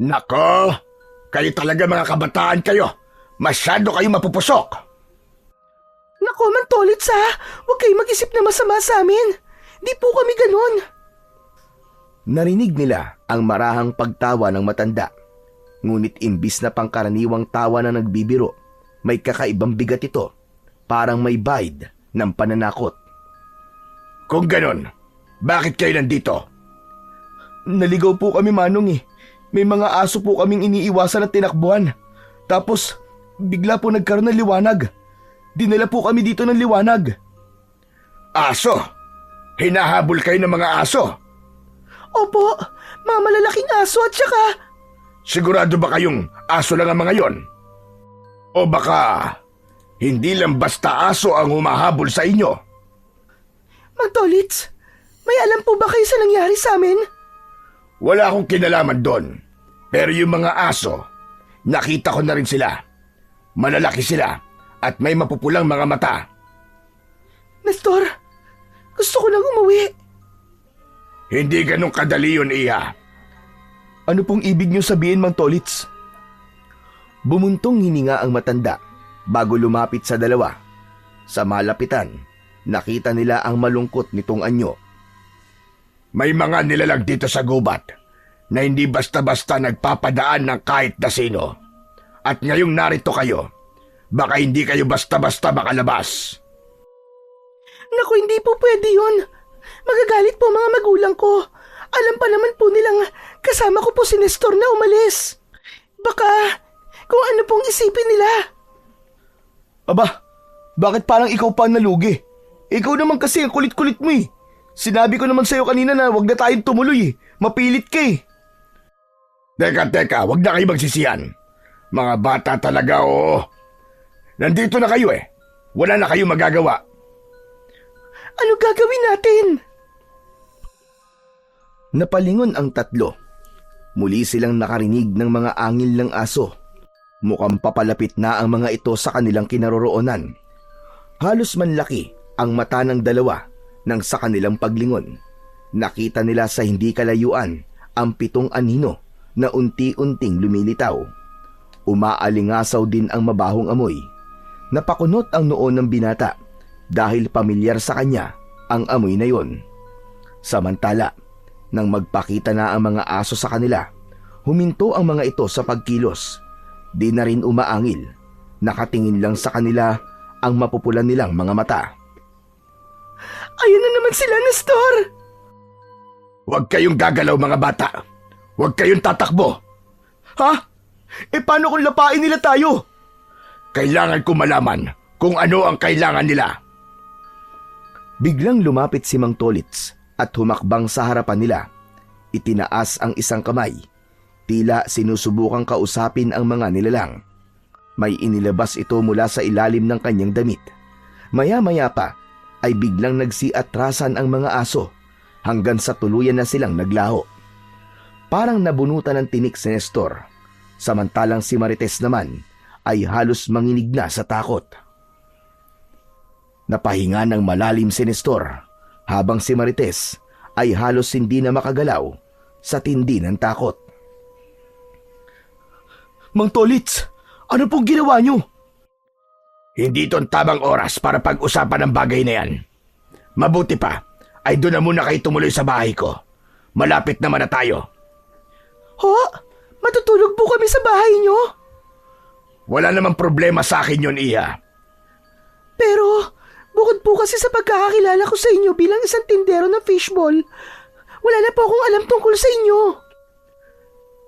nako, kayo talaga mga kabataan kayo. Masyado kayo mapupusok. Nako, Mang Tolits ha, huwag kayo mag-isip na masama sa amin. Di po kami ganon. Narinig nila ang marahang pagtawa ng matanda. Ngunit imbis na pangkaraniwang tawa na nagbibiro, may kakaibang bigat ito, parang may bide ng pananakot. Kung ganon, bakit kayo nandito? Naligaw po kami, Manong eh. May mga aso po kaming iniiwasan at tinakbuhan. Tapos, bigla po nagkaroon ng liwanag. Dinala po kami dito ng liwanag. Aso? Hinahabol kayo ng mga aso? Opo, mga malalaking aso at saka... Sigurado ba kayong aso lang ang mga yon? O baka hindi lang basta aso ang humahabol sa inyo? Mang Tolits, may alam po ba kayo sa nangyari sa amin? Wala akong kinalaman doon. Pero yung mga aso, nakita ko na rin sila. Malalaki sila at may mapupulang mga mata. Nestor, gusto ko nang umuwi. Hindi ganun kadali yun, Iha. Ano pong ibig niyo sabihin, Mang Tolits? Bumuntong hininga ang matanda bago lumapit sa dalawa. Sa malapitan, nakita nila ang malungkot nitong anyo. May mga nilalang dito sa gubat na hindi basta-basta nagpapadaan ng kahit na sino. At ngayong narito kayo, baka hindi kayo basta-basta makalabas. Naku, hindi po pwede yun. Magagalit po mga magulang ko. Alam pa naman po nilang kasama ko po si Nestor na umalis. Baka kung ano pong isipin nila. Aba, bakit parang ikaw pa ang nalugi? Ikaw naman kasi ang kulit-kulit mo eh. Sinabi ko naman sa'yo kanina na wag na tayong tumuloy eh. Mapilit ka eh. Teka, wag na kayo magsisiyan. Mga bata talaga, oo. Nandito na kayo eh. Wala na kayo magagawa. Ano gagawin natin? Napalingon ang tatlo. Muli silang nakarinig ng mga angil ng aso. Mukhang papalapit na ang mga ito sa kanilang kinaroroonan. Halos manlaki ang mata ng dalawa nang sa kanilang paglingon. Nakita nila sa hindi kalayuan ang 7 anino na unti-unting lumilitaw. Umaalingasaw din ang mabahong amoy. Napakunot ang noo ng binata dahil pamilyar sa kanya ang amoy na yon. Samantala, nang magpakita na ang mga aso sa kanila, huminto ang mga ito sa pagkilos. Di na rin umaangil. Nakatingin lang sa kanila ang mapupulan nilang mga mata. Ayun na naman sila, Nestor! Huwag kayong gagalaw mga bata. Huwag kayong tatakbo. Ha? Paano kung lapain nila tayo? Kailangan ko malaman kung ano ang kailangan nila. Biglang lumapit si Mang Tolits at humakbang sa harapan nila. Itinaas ang isang kamay. Tila sinusubukang kausapin ang mga nilalang. May inilabas ito mula sa ilalim ng kanyang damit. Maya-maya pa ay biglang nagsiatrasan ang mga aso hanggang sa tuluyan na silang naglaho. Parang nabunutan ng tinik si Nestor, samantalang si Marites naman ay halos manginig na sa takot. Napahinga ng malalim si Nestor habang si Marites ay halos hindi na makagalaw sa tindi ng takot. Mang Tolits, ano pong ginawa niyo? Hindi ito ang tamang oras para pag-usapan ang bagay na yan. Mabuti pa, ay doon na muna kayo tumuloy sa bahay ko. Malapit naman na tayo. Ho? Matutulog po kami sa bahay niyo? Wala namang problema sa akin yun, Iha. Pero, bukod po kasi sa pagkakakilala ko sa inyo bilang isang tindero ng fishball, wala na po akong alam tungkol sa inyo.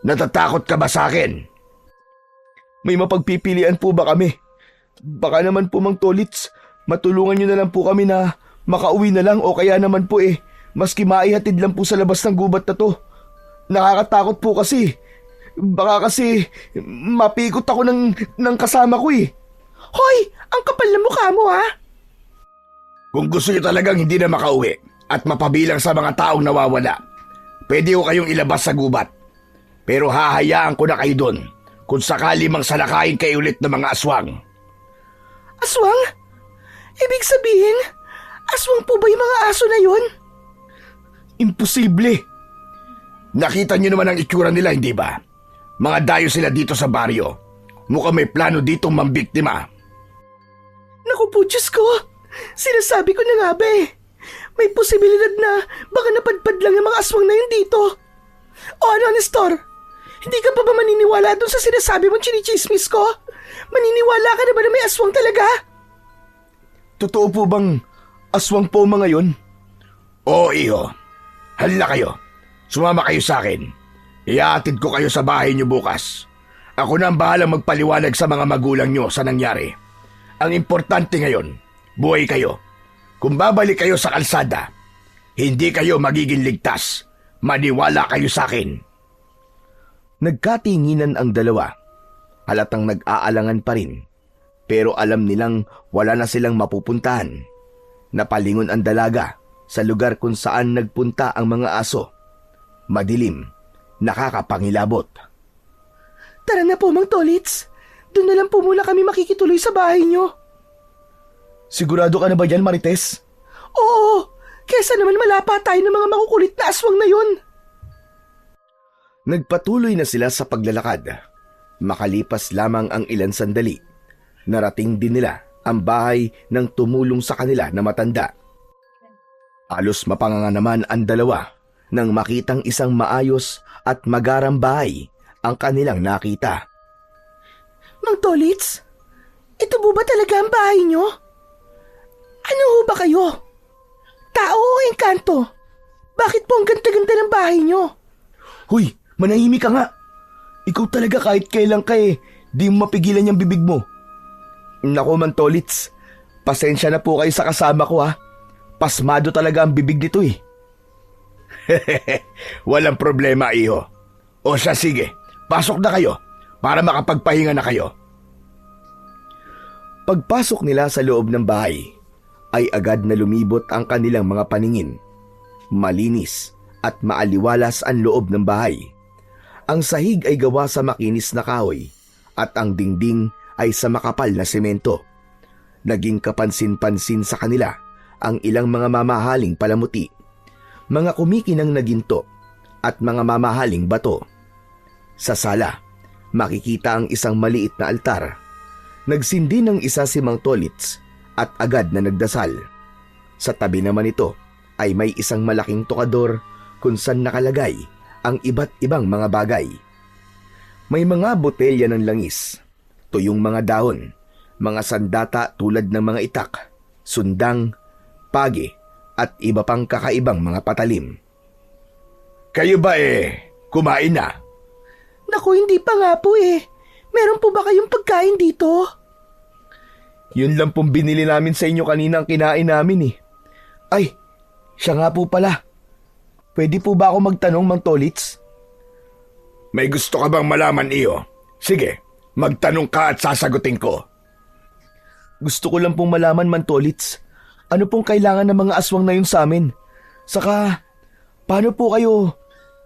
Natatakot ka ba sa akin? May mapagpipilian po ba kami? Baka naman po, Mang Tolits, matulungan niyo na lang po kami na makauwi na lang o kaya naman po maski maihatid lang po sa labas ng gubat na to. Nakakatakot po kasi. Baka kasi mapikot ako ng kasama ko eh. Hoy! Ang kapal na mukha mo, ha? Kung gusto niyo talagang hindi na makauwi at mapabilang sa mga taong nawawala, pwede ko kayong ilabas sa gubat. Pero hahayaan ko na kayo doon kung sakali mang salakayin kayo ulit ng mga aswang. Aswang? Ibig sabihin, aswang po ba yung mga aso na yun? Imposible. Nakita niyo naman ang itsura nila, hindi ba? Mga dayo sila dito sa baryo. Mukhang may plano ditong mambiktima. Naku po, Diyos ko! Sinasabi ko na nga ba eh. May posibilidad na baka napadpad lang yung mga aswang na yun dito. O ano, Nestor? Hindi ka pa ba maniniwala dun sa sinasabi mong chinichismis ko? Maniniwala ka na ba na may aswang talaga? Totoo po bang aswang po mga yon? Oo, iho. Halina kayo. Sumama kayo sa akin. Iatid ko kayo sa bahay niyo bukas. Ako na ang bahalang magpaliwanag sa mga magulang niyo sa nangyari. Ang importante ngayon, buhay kayo. Kung babalik kayo sa kalsada, hindi kayo magiging ligtas. Maniwala kayo sa akin. Nagkatinginan ang dalawa. Halatang nag-aalangan pa rin. Pero alam nilang wala na silang mapupuntahan. Napalingon ang dalaga sa lugar kung saan nagpunta ang mga aso. Madilim, nakakapangilabot. Tara na po, Mang Tolits. Doon na lang po muna kami makikituloy sa bahay nyo. Sigurado ka na ba dyan, Marites? Oo, kesa naman malapa tayo ng mga makukulit na aswang na yun. Nagpatuloy na sila sa paglalakad. Makalipas lamang ang ilan sandali, narating din nila ang bahay ng tumulong sa kanila na matanda. Halos mapanganga naman ang dalawa nang makitang isang maayos at magarang bahay ang kanilang nakita. Mang Tolits, ito po ba talaga ang bahay nyo? Ano ho ba kayo? Tao o engkanto? Bakit po ang ganda-ganda ng bahay nyo? Huy, manahimik ka nga. Ikaw talaga kahit kailan ka di mo mapigilan yung bibig mo. Naku, Mang Tolits, pasensya na po kayo sa kasama ko ha. Pasmado talaga ang bibig nito Walang problema, iho. O siya, sige, pasok na kayo para makapagpahinga na kayo. Pagpasok nila sa loob ng bahay, ay agad na lumibot ang kanilang mga paningin. Malinis at maaliwalas ang loob ng bahay. Ang sahig ay gawa sa makinis na kahoy at ang dingding ay sa makapal na semento. Naging kapansin-pansin sa kanila ang ilang mga mamahaling palamuti, mga kumikinang na ginto at mga mamahaling bato. Sa sala, makikita ang isang maliit na altar. Nagsindi ng isa si Mang Tolits at agad na nagdasal. Sa tabi naman ito ay may isang malaking tokador kung saan nakalagay ang iba't ibang mga bagay. May mga botelya ng langis, tuyong mga dahon, mga sandata tulad ng mga itak, sundang, pagi at iba pang kakaibang mga patalim. Kayo ba kumain na? Naku, hindi pa nga po Meron po ba kayong pagkain dito? Yun lang pong binili namin sa inyo kanina ang kinain namin Ay, siya nga po pala. Pwede po ba ako magtanong, Mang Tolits? May gusto ka bang malaman, iyo? Sige, magtanong ka at sasagutin ko. Gusto ko lang pong malaman, Mang Tolits. Ano pong kailangan ng mga aswang na yun sa amin? Saka, paano po kayo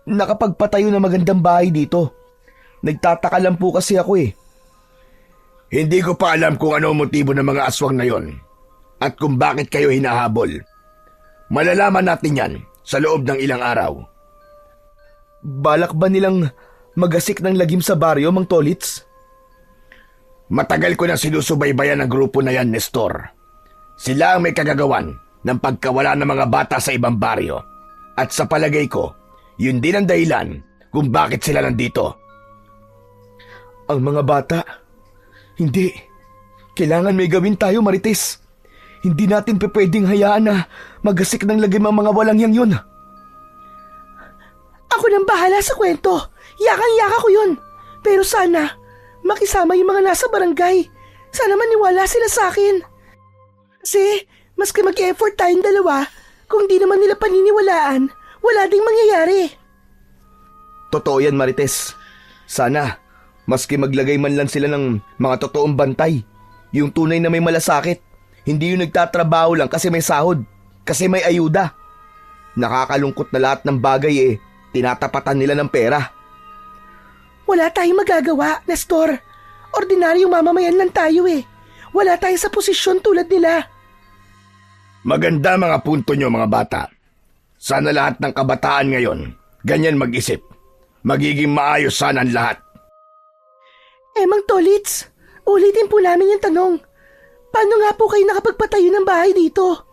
nakapagpatayo ng magandang bahay dito? Nagtataka lang po kasi ako Hindi ko pa alam kung ano ang motibo ng mga aswang na yon at kung bakit kayo hinahabol. Malalaman natin yan sa loob ng ilang araw. Balak ba nilang magasik ng lagim sa baryo, Mang Tolits? Matagal ko na sinusubaybayan ang grupo na yan, Nestor. Sila ang may kagagawan ng pagkawala ng mga bata sa ibang baryo. At sa palagay ko, yun din ang dahilan kung bakit sila nandito. Ang mga bata? Hindi. Kailangan may gawin tayo, Marites. Hindi natin pwedeng hayaan na magasik ng lagim ang mga walangyang yun. Ako nang bahala sa kwento. Yakang-yaka ko yun. Pero sana, makisama yung mga nasa barangay. Sana maniwala sila sa akin. Kasi, maski mag-effort tayong dalawa, kung di naman nila paniniwalaan, wala ding mangyayari. Totoo yan, Marites. Sana, maski maglagay man lang sila ng mga totoong bantay, yung tunay na may malasakit, hindi yung nagtatrabaho lang kasi may sahod, kasi may ayuda. Nakakalungkot na lahat ng bagay tinatapatan nila ng pera. Wala tayong magagawa, Nestor. Ordinaryong mamamayan lang tayo Wala tayo sa posisyon tulad nila. Maganda mga punto nyo, mga bata. Sana lahat ng kabataan ngayon ganyan mag-isip. Magiging maayos sana ang lahat. Mang Tolits, ulitin po namin yung tanong. Paano nga po kayo nakapagpatayo ng bahay dito?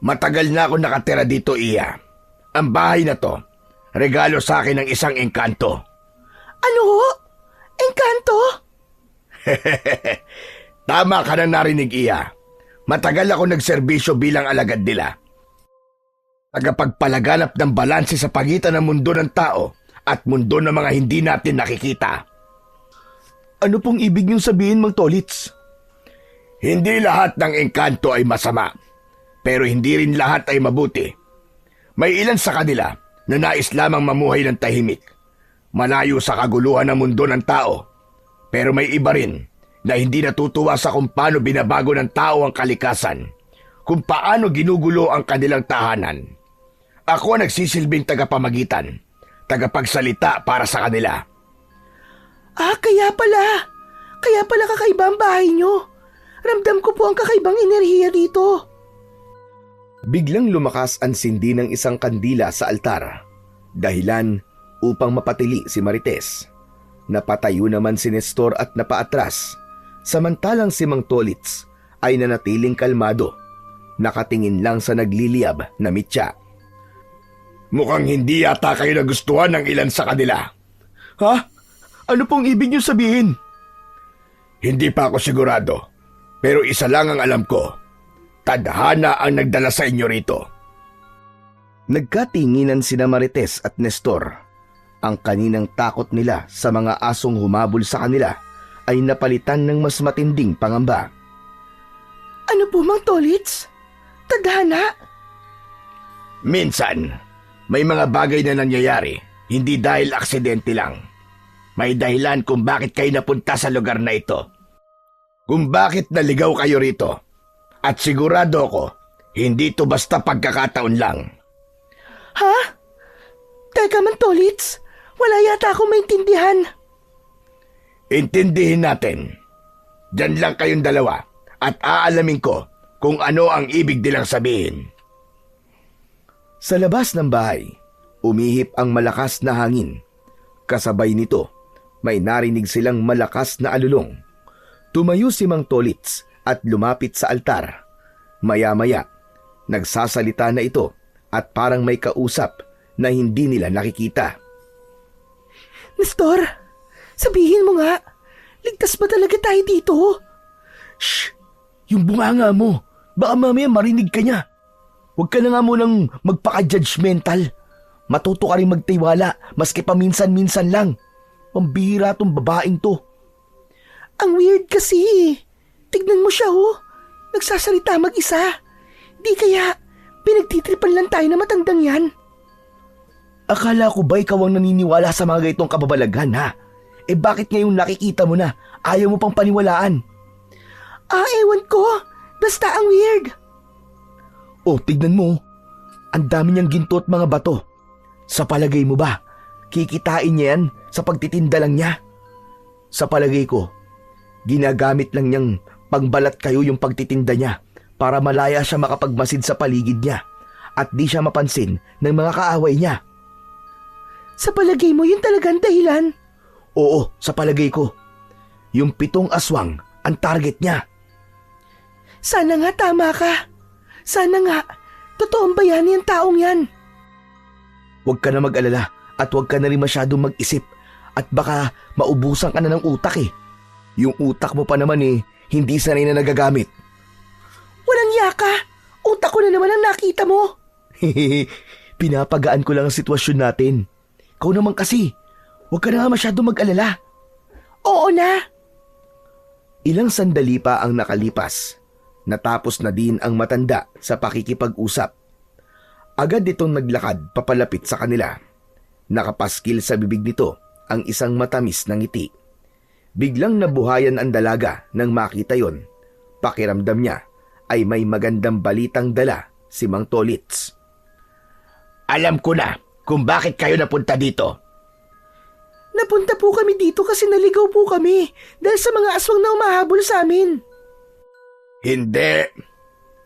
Matagal na ako nakatira dito, Iya. Ang bahay na to, regalo sa akin ng isang engkanto. Ano ho? Engkanto? Tama ka na narinig, Iya. Matagal ako nagserbisyo bilang alagad nila. Tagapagpalaganap ng balanse sa pagitan ng mundo ng tao at mundo ng mga hindi natin nakikita. Ano pong ibig niyong sabihin, Mang Tolits? Hindi lahat ng engkanto ay masama, pero hindi rin lahat ay mabuti. May ilan sa kanila na nais lamang mamuhay ng tahimik, malayo sa kaguluhan ng mundo ng tao. Pero may iba rin na hindi natutuwa sa kung paano binabago ng tao ang kalikasan, kung paano ginugulo ang kanilang tahanan. Ako ang nagsisilbing tagapamagitan, tagapagsalita para sa kanila. Kaya pala. Kaya pala kakaiba ang bahay nyo. Ramdam ko po ang kakaibang enerhiya dito. Biglang lumakas ang sindi ng isang kandila sa altar. Dahilan upang mapatili si Marites. Napatayo naman si Nestor at napaatras. Samantalang si Mang Tolits ay nanatiling kalmado. Nakatingin lang sa nagliliyab na mitya. Mukhang hindi yata kayo nagustuhan ng ilan sa kanila. Ha? Ano pong ibig niyo sabihin? Hindi pa ako sigurado, pero isa lang ang alam ko. Tadhana ang nagdala sa inyo rito. Nagkatinginan sina Marites at Nestor. Ang kaninang takot nila sa mga asong humabol sa kanila ay napalitan ng mas matinding pangamba. Ano po, Mang Tolits? Tadhana? Minsan, may mga bagay na nangyayari, hindi dahil aksidente lang. May dahilan kung bakit kayo napunta sa lugar na ito. Kung bakit naligaw kayo rito. At sigurado ako, hindi ito basta pagkakataon lang. Ha? Teka, Mang Tolits, wala yata akong maintindihan. Intindihin natin. Diyan lang kayong dalawa at aalamin ko kung ano ang ibig nilang sabihin. Sa labas ng bahay, umihip ang malakas na hangin. Kasabay nito, may narinig silang malakas na alulong. Tumayo si Mang Tolits at lumapit sa altar. Maya-maya, nagsasalita na ito at parang may kausap na hindi nila nakikita. Nestor, sabihin mo nga, ligtas ba talaga tayo dito? Shh! Yung bunganga mo, baka mamaya marinig ka niya. Huwag ka na nga munang magpaka-judgmental. Matuto ka rin magtiwala, maski paminsan-minsan lang. Pambihira tong babaeng to. Ang weird kasi. Tignan mo siya, oh. Nagsasalita mag-isa. Di kaya pinagtitripan lang tayo na matandang yan. Akala ko ba ikaw ang naniniwala sa mga ganitong kababalaghan, ha? Bakit ngayong nakikita mo na, ayaw mo pang paniwalaan? Ewan ko. Basta ang weird. Oh, tignan mo. Ang dami niyang ginto at mga bato. Sa palagay mo ba, kikitain niya yan sa pagtitinda lang niya? Sa palagay ko, ginagamit lang niyang pangbalat kayo yung pagtitinda niya para malaya siya makapagmasid sa paligid niya at di siya mapansin ng mga kaaway niya. Sa palagay mo, yun talaga ang dahilan? Oo, sa palagay ko. Yung 7 aswang ang target niya. Sana nga tama ka. Sana nga, totoong bayani ang taong yan. Huwag ka na mag-alala at huwag ka na rin masyadong mag-isip at baka maubusan ka na ng utak eh. Yung utak mo pa naman hindi sanay na nagagamit. Walang yaka. Utak ko na naman ang nakita mo. Pinapagaan ko lang ang sitwasyon natin. Ikaw naman kasi, huwag ka na nga masyadong mag-alala. Oo na. Ilang sandali pa ang nakalipas. Natapos na din ang matanda sa pakikipag-usap. Agad itong naglakad papalapit sa kanila. Nakapaskil sa bibig nito ang isang matamis na ngiti. Biglang nabuhayan ang dalaga nang makita yon. Pakiramdam niya ay may magandang balitang dala si Mang Tolits. Alam ko na kung bakit kayo napunta dito. Napunta po kami dito kasi naligaw po kami dahil sa mga aswang na umahabol sa amin. Hindi.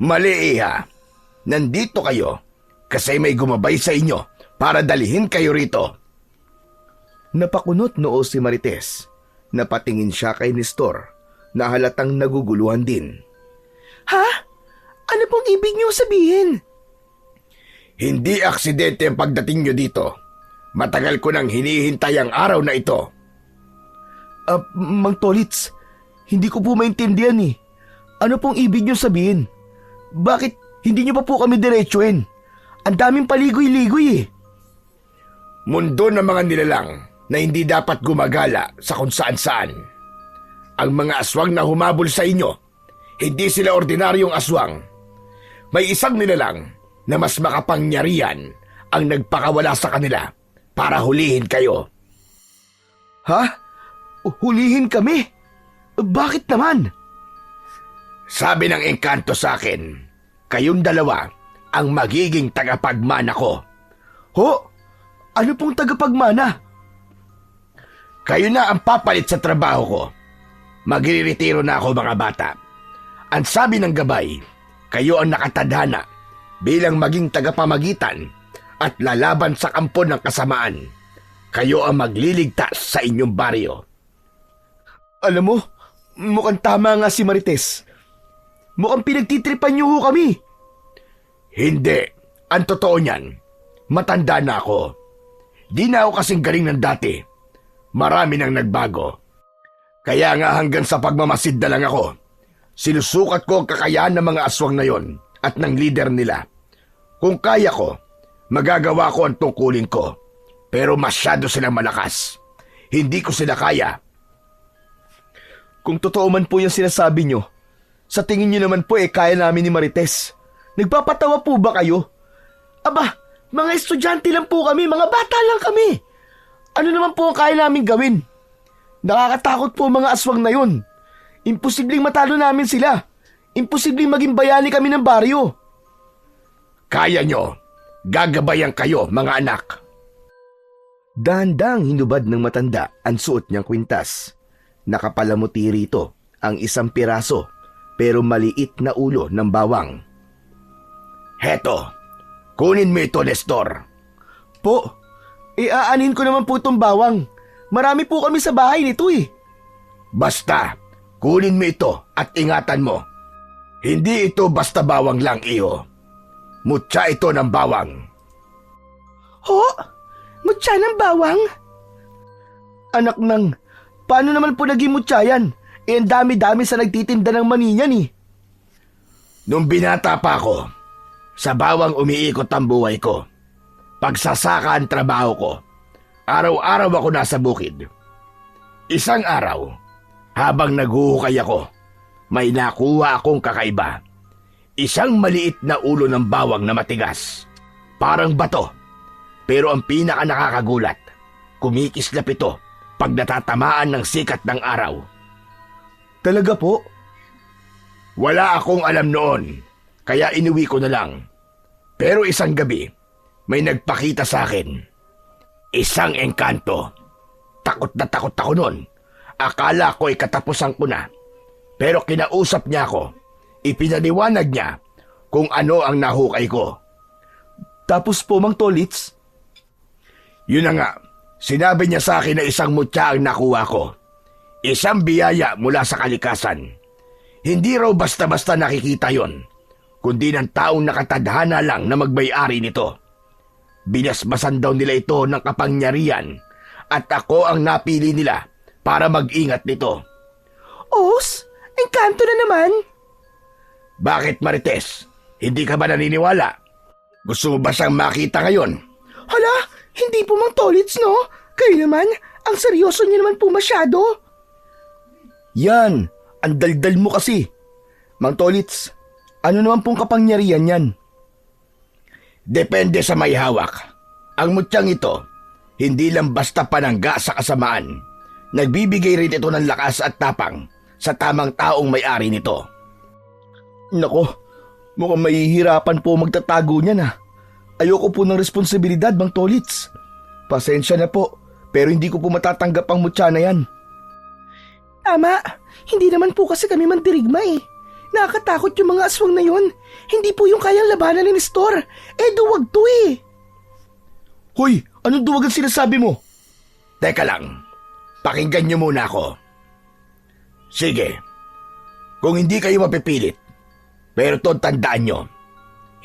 Mali, iha. Nandito kayo kasi may gumabay sa inyo para dalihin kayo rito. Napakunot noo si Marites. Napatingin siya kay Nestor na halatang naguguluhan din. Ha? Ano pong ibig niyo sabihin? Hindi aksidente ang pagdating nyo dito. Matagal ko nang hinihintay ang araw na ito. Mang Tolits, hindi ko po maintindihan eh. Ano pong ibig niyo sabihin? Bakit hindi niyo pa po kami diretsuhin? Ang daming paligoy-ligoy eh. Mundo ng mga nilalang na hindi dapat gumagala sa kung saan-saan. Ang mga aswang na humabol sa inyo, hindi sila ordinaryong aswang. May isang nilalang na mas makapangyarihan ang nagpakawala sa kanila para hulihin kayo. Ha? Hulihin kami? Bakit naman? Sabi ng engkanto sa akin, Kayong dalawa ang magiging tagapagmana ko. Ho? Ano pong tagapagmana? Kayo na ang papalit sa trabaho ko. Magriretiro na ako mga bata. Ang sabi ng gabay, kayo ang nakatadhana bilang maging tagapamagitan at lalaban sa kampo ng kasamaan. Kayo ang magliligtas sa inyong baryo. Alam mo, mukhang tama nga si Marites. Mukhang pinagtitripan niyo ho kami. Hindi. Ang totoo niyan, matanda na ako. Di na ako kasing galing ng dati. Marami nang nagbago. Kaya nga hanggang sa pagmamasid na lang ako. Sinusukat ko ang kakayahan ng mga aswang na yon at ng leader nila. Kung kaya ko, magagawa ko ang tungkulin ko. Pero masyado silang malakas. Hindi ko sila kaya. Kung totoo man po yung sinasabi nyo, sa tingin nyo naman po kaya namin ni Marites. Nagpapatawa po ba kayo? Aba, mga estudyante lang po kami, mga bata lang kami. Ano naman po ang kaya namin gawin? Nakakatakot po mga aswang na yun. Imposibleng matalo namin sila. Imposibleng maging bayani kami ng baryo. Kaya nyo. Gagabayan kayo, mga anak. Dahan-dahang hinubad ng matanda ang suot niyang kwintas. Nakapalamuti rito ang isang piraso pero maliit na ulo ng bawang. Heto, kunin mo ito, Nestor. Po, aanin ko naman po itong bawang. Marami po kami sa bahay nito eh. Basta, kunin mo ito at ingatan mo. Hindi ito basta bawang lang, iyo. Mutya ito ng bawang. Ho? Mutya ng bawang? Anak nang, paano naman po naging mutya yan? Ang dami-dami sa nagtitinda ng mani niyan eh. Nung binata pa ako, sa bawang umiikot ang buhay ko. Pagsasaka ang trabaho ko. Araw-araw ako nasa bukid. Isang araw, habang naghuhukay ako, may nakuha akong kakaiba. Isang maliit na ulo ng bawang na matigas. Parang bato. Pero ang pinaka nakakagulat, kumikislap ito pag natatamaan ng sikat ng araw. Talaga po? Wala akong alam noon, kaya inuwi ko na lang. Pero isang gabi, may nagpakita sa akin. Isang engkanto. Takot na takot ako noon. Akala ko ay katapusan ko na. Pero kinausap niya ako. Ipinaliwanag niya kung ano ang nahukay ko. Tapos po, Mang Tolits? Yun na nga, sinabi niya sa akin na isang mutya ang nakuha ko. Isang biyaya mula sa kalikasan. Hindi raw basta-basta nakikita yon, kundi ng taong nakatadhana lang na magmay-ari nito. Binasbasan daw nila ito ng kapangyarihan at ako ang napili nila para mag-ingat nito. Os, engkanto na naman. Bakit, Marites? Hindi ka ba naniniwala? Gusto mo ba siyang makita ngayon? Hala, hindi po Mang Tolits, no? Kayo naman, ang seryoso niyo naman po masyado. Yan, ang daldal mo kasi. Mang Tolits, ano naman pong kapangyarihan yan? Depende sa may hawak. Ang mutyang ito, hindi lang basta panangga sa kasamaan. Nagbibigay rin ito ng lakas at tapang sa tamang taong may-ari nito. Nako, mukhang mahihirapan po magtatago niyan ha. Ayoko po ng responsibilidad, Mang Tolits. Pasensya na po, pero hindi ko po matatanggap ang mutya na yan. Tama, hindi naman po kasi kami mandirigma eh. Nakakatakot yung mga aswang na yun. Hindi po yung kayang labanan ni Nestor. Duwag to eh. Hoy, anong duwag ang sinasabi mo? Teka lang, pakinggan niyo muna ako. Sige, kung hindi kayo mapipilit, pero tandaan nyo,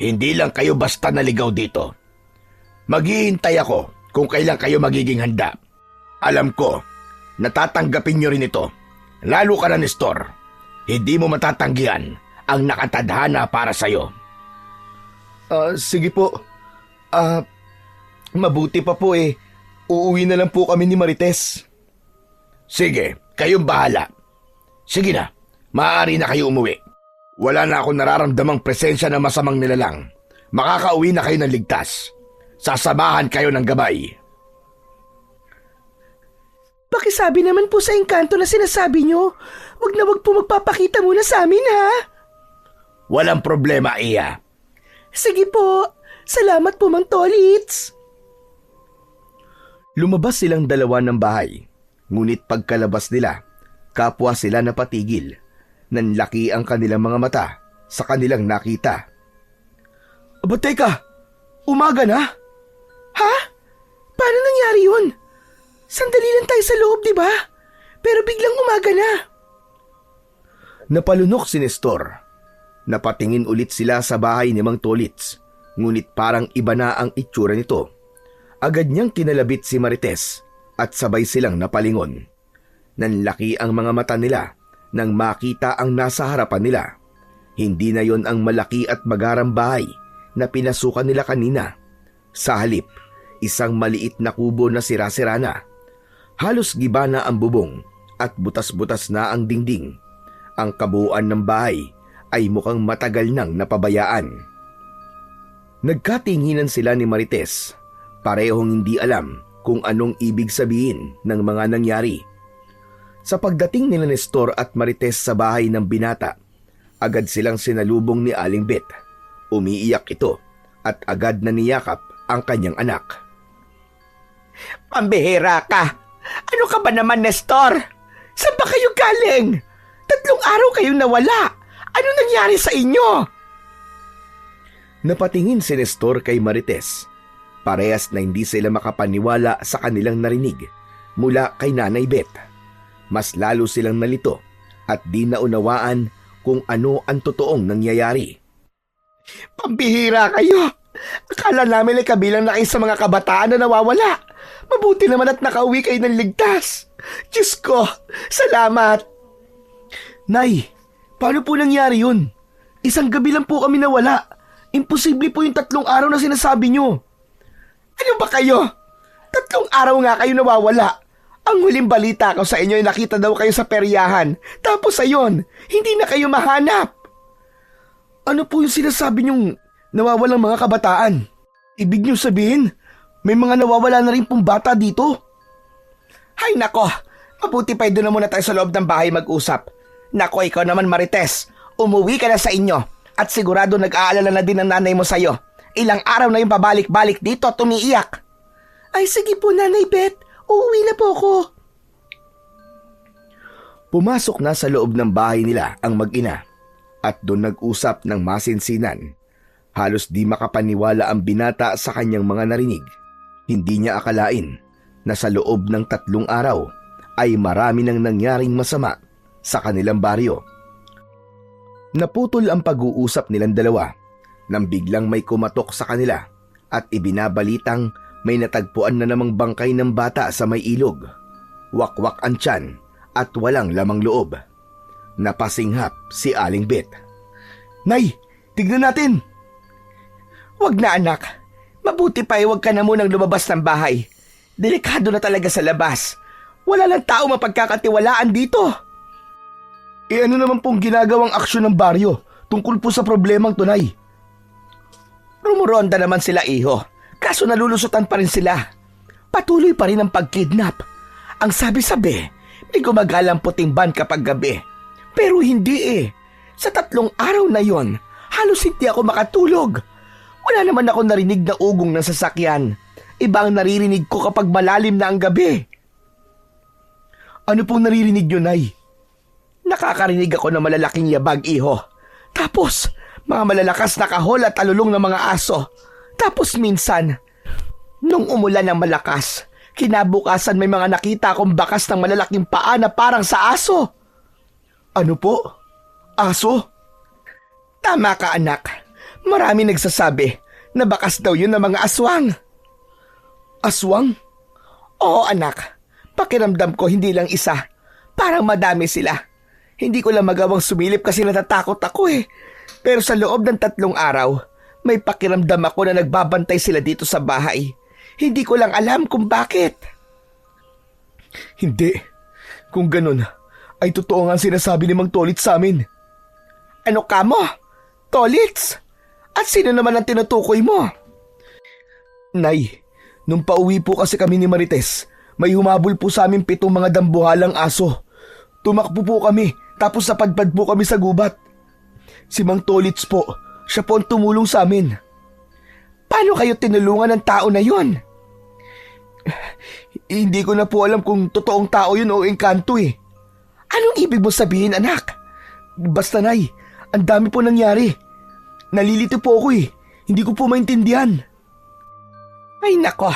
hindi lang kayo basta naligaw dito. Maghihintay ako kung kailan kayo magiging handa. Alam ko, natatanggapin nyo rin ito. Lalo ka na, Nestor. Hindi mo matatanggihan ang nakatadhana para sa'yo. Sige po. Mabuti pa po eh. Uuwi na lang po kami ni Marites. Sige, kayong bahala. Sige na, maaari na kayo umuwi. Wala na akong nararamdamang presensya ng masamang nilalang. Makakauwi na kayo ng ligtas. Sasamahan kayo ng gabay. Pakisabi naman po sa engkanto na sinasabi nyo. Wag na wag po magpapakita muna sa amin ha. Walang problema, Iya. Sige po. Salamat po, Mang Tolits. Lumabas silang dalawa ng bahay. Ngunit pagkalabas nila, kapwa sila napatigil. Nanlaki ang kanilang mga mata sa kanilang nakita. Aba teka, umaga na? Ha? Paano nangyari yun? Sandali lang tayo sa loob, di ba? Pero biglang umaga na. Napalunok si Nestor. Napatingin ulit sila sa bahay ni Mang Tolits. Ngunit parang iba na ang itsura nito. Agad niyang kinalabit si Marites at sabay silang napalingon. Nanlaki ang mga mata nila nang makita ang nasa harapan nila. Hindi na yon ang malaki at magarang bahay na pinasukan nila kanina. Sa halip, isang maliit na kubo na sira-sira na. Halos giba na ang bubong at butas-butas na ang dingding. Ang kabuuan ng bahay ay mukhang matagal nang napabayaan. Nagkatinginan sila ni Marites. Parehong hindi alam kung anong ibig sabihin ng mga nangyari. Sa pagdating nila Nestor at Marites sa bahay ng binata, agad silang sinalubong ni Aling Bet. Umiiyak ito at agad na niyakap ang kanyang anak. Pambihira ka! Ano ka ba naman, Nestor? Saan ba kayo galing? 3 araw kayong nawala. Ano nangyari sa inyo? Napatingin si Nestor kay Marites. Parehas na hindi sila makapaniwala sa kanilang narinig mula kay Nanay Bet. Mas lalo silang nalito at di naunawaan kung ano ang totoong nangyayari. Pambihira kayo! Akala namin ay kabilang na kayo sa mga kabataan na nawawala. Mabuti naman at nakauwi kayo ng ligtas. Diyos ko, salamat! Nay, paano po nangyari yun? Isang gabi lang po kami nawala. Imposible po yung 3 araw na sinasabi nyo. Ano ba kayo? 3 araw nga kayo nawawala. Ang huling balita ko sa inyo ay nakita daw kayo sa peryahan. Tapos ayon, hindi na kayo mahanap. Ano po yung sinasabi nyong nawawalang mga kabataan? Ibig nyo sabihin, may mga nawawala na rin pong bata dito? Hay nako, mabuti pa doon na muna tayo sa loob ng bahay mag-usap. Nako, ikaw naman Marites, umuwi ka na sa inyo at sigurado nag-aalala na din ang nanay mo sa'yo. Ilang araw na yung pabalik-balik dito at umiiyak. Ay sige po, Nanay Bet. Uuwi na po ako. Pumasok na sa loob ng bahay nila ang mag-ina at doon nag-usap ng masinsinan. Halos di makapaniwala ang binata sa kanyang mga narinig. Hindi niya akalain na sa loob ng 3 araw ay marami nang nangyaring masama sa kanilang baryo. Naputol ang pag-uusap nilang dalawa nang biglang may kumatok sa kanila at ibinabalitang may natagpuan na namang bangkay ng bata sa may ilog. Wakwak ang tiyan at walang lamang loob. Napasinghap si Aling Bet. Nay, tignan natin! Wag na anak, mabuti pa huwag ka na munang lumabas ng bahay. Delikado na talaga sa labas. Wala lang tao mapagkakatiwalaan dito. Ano naman pong ginagawang aksyon ng baryo tungkol po sa problemang tunay? Rumuronda naman sila iho, kaso nalulusutan pa rin sila. Patuloy pa rin ang pagkidnap. Ang sabi-sabi, may gumagalang puting van kapag gabi. Pero hindi Sa 3 araw na yon, halos hindi ako makatulog. Wala naman ako narinig na ugong ng sasakyan. Iba ang naririnig ko kapag malalim na ang gabi. Ano pong naririnig nyo, Nay? Nakakarinig ako ng malalaking yabag, iho. Tapos, mga malalakas na kahol at alulong ng mga aso. Tapos minsan, nung umulan ng malakas, kinabukasan may mga nakita akong bakas ng malalaking paa na parang sa aso. Ano po? Aso? Tama ka, anak. Marami nagsasabi na bakas daw yun ng mga aswang. Aswang? Oo, anak. Pakiramdam ko hindi lang isa. Parang madami sila. Hindi ko lang magawang sumilip kasi natatakot ako Pero sa loob ng 3 araw, may pakiramdam ako na nagbabantay sila dito sa bahay. Hindi ko lang alam kung bakit. Hindi. Kung ganun, ay totoo nga ang sinasabi ni Mang Tolits sa amin. Ano ka mo? Tolits? At sino naman ang tinutukoy mo? Nay, nung pauwi po kasi kami ni Marites, may humabol po sa amin 7 mga dambuhalang aso. Tumakbo po kami, tapos napadpad po kami sa gubat. Si Mang Tolits po. Siya po ang tumulong sa amin. Paano kayo tinulungan ng tao na yon? Hindi ko na po alam kung totoong tao yun o engkanto eh. Anong ibig mo sabihin, anak? Basta Nay, ang dami po nangyari. Nalilito po ako eh. Hindi ko po maintindihan. Ay nako,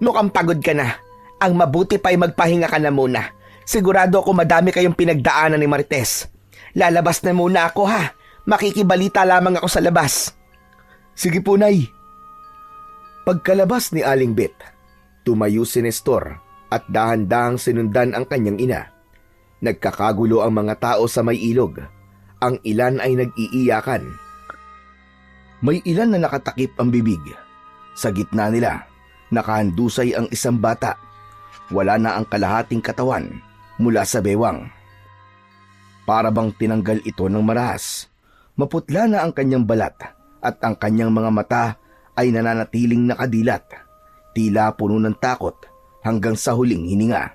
mukhang pagod ka na. Ang mabuti pa ay magpahinga ka na muna. Sigurado ako madami kayong pinagdaanan ni Marites. Lalabas na muna ako ha. Makikibalita lamang ako sa labas. Sige po, Nay. Pagkalabas ni Aling Bet, tumayo si Nestor at dahan-dahang sinundan ang kanyang ina. Nagkakagulo ang mga tao sa may ilog. Ang ilan ay nag-iiyakan. May ilan na nakatakip ang bibig. Sa gitna nila, nakahandusay ang isang bata. Wala na ang kalahating katawan mula sa bewang. Para bang tinanggal ito ng marahas. Maputla na ang kanyang balat at ang kanyang mga mata ay nananatiling nakadilat. Tila puno ng takot hanggang sa huling hininga.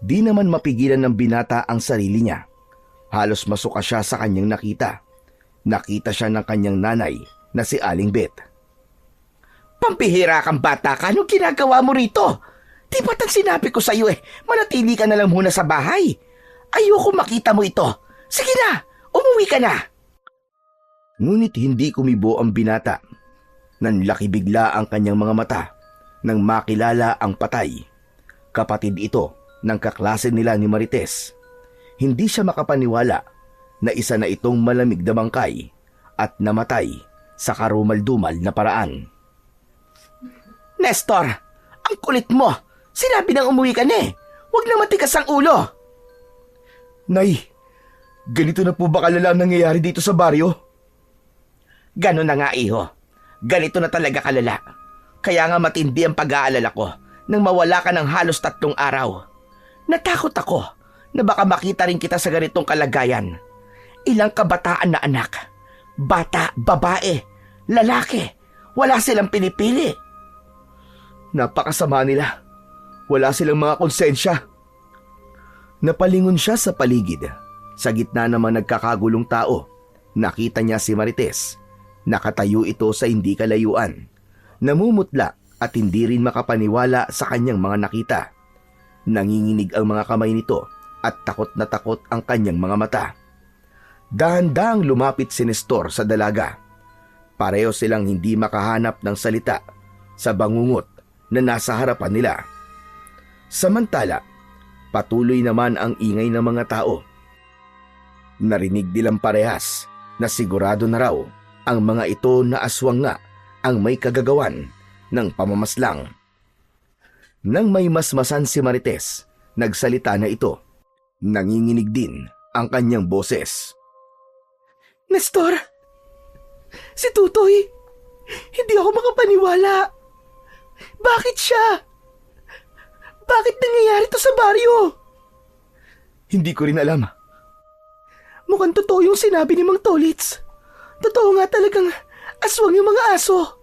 Di naman mapigilan ng binata ang sarili niya. Halos masuka siya sa kanyang nakita. Nakita siya ng kanyang nanay na si Aling Bet. Pampihira kang bata ka, anong ginagawa mo rito? Di ba't ang sinabi ko sa iyo manatili ka na lang muna sa bahay. Ayoko makita mo ito. Sige na, umuwi ka na. Ngunit hindi kumibo ang binata. Nanlaki bigla ang kanyang mga mata nang makilala ang patay. Kapatid ito ng kaklase nila ni Marites. Hindi siya makapaniwala na isa na itong malamig na bangkay at namatay sa karumal-dumal na paraan. Nestor, ang kulit mo. Sinabi nang umuwi ka na eh. Huwag na matigas ang ulo. Nay, ganito na po ba kalala ang nangyayari dito sa baryo? Ganon na nga, iho. Ganito na talaga kalala. Kaya nga matindi ang pag-aalala ko nang mawala ka ng halos 3 araw. Natakot ako na baka makita rin kita sa ganitong kalagayan. Ilang kabataan na anak. Bata, babae, lalaki. Wala silang pinipili. Napakasama nila. Wala silang mga konsensya. Napalingon siya sa paligid. Sa gitna ng mga nagkakagulong tao, nakita niya si Marites. Nakatayo ito sa hindi kalayuan. Namumutla at hindi rin makapaniwala sa kanyang mga nakita. Nanginginig ang mga kamay nito at takot na takot ang kanyang mga mata. Dahan-dahang lumapit si Nestor sa dalaga. Pareho silang hindi makahanap ng salita sa bangungot na nasa harapan nila. Samantala, patuloy naman ang ingay ng mga tao. Narinig nilang parehas na sigurado na raw ang mga ito na aswang nga ang may kagagawan ng pamamaslang. Nang may masmasan si Marites, nagsalita na ito. Nanginginig din ang kanyang boses. Nestor, si Tutoy, hindi ako makapaniwala. Bakit siya? Bakit nangyayari to sa baryo? Hindi ko rin alam. Mukhang totoo yung sinabi ni Mang Tolits. Totoo nga talagang aswang yung mga aso.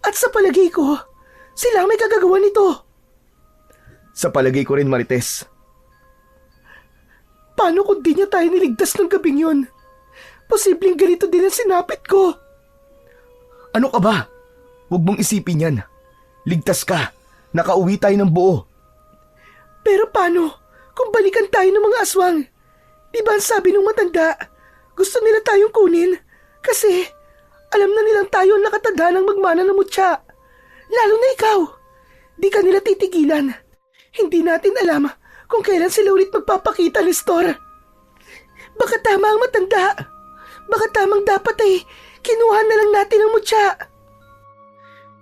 At sa palagay ko, sila ang may kagagawa nito. Sa palagay ko rin, Marites. Paano kung di niya tayo niligtas ng gabing yun? Posibleng ganito din ang sinapit ko. Ano ka ba? Huwag mong isipin yan. Ligtas ka. Nakauwi tayo ng buo. Pero paano kung balikan tayo ng mga aswang? Di ba ang sabi ng matanda, gusto nila tayong kunin kasi alam na nilang tayo ang nakatanda ng magmana ng mutya. Lalo na ikaw. Di ka nila titigilan. Hindi natin alam kung kailan sila ulit magpapakita, Nestor. Baka tama ang matanda. Baka tamang dapat kinuha na lang natin ang mutya.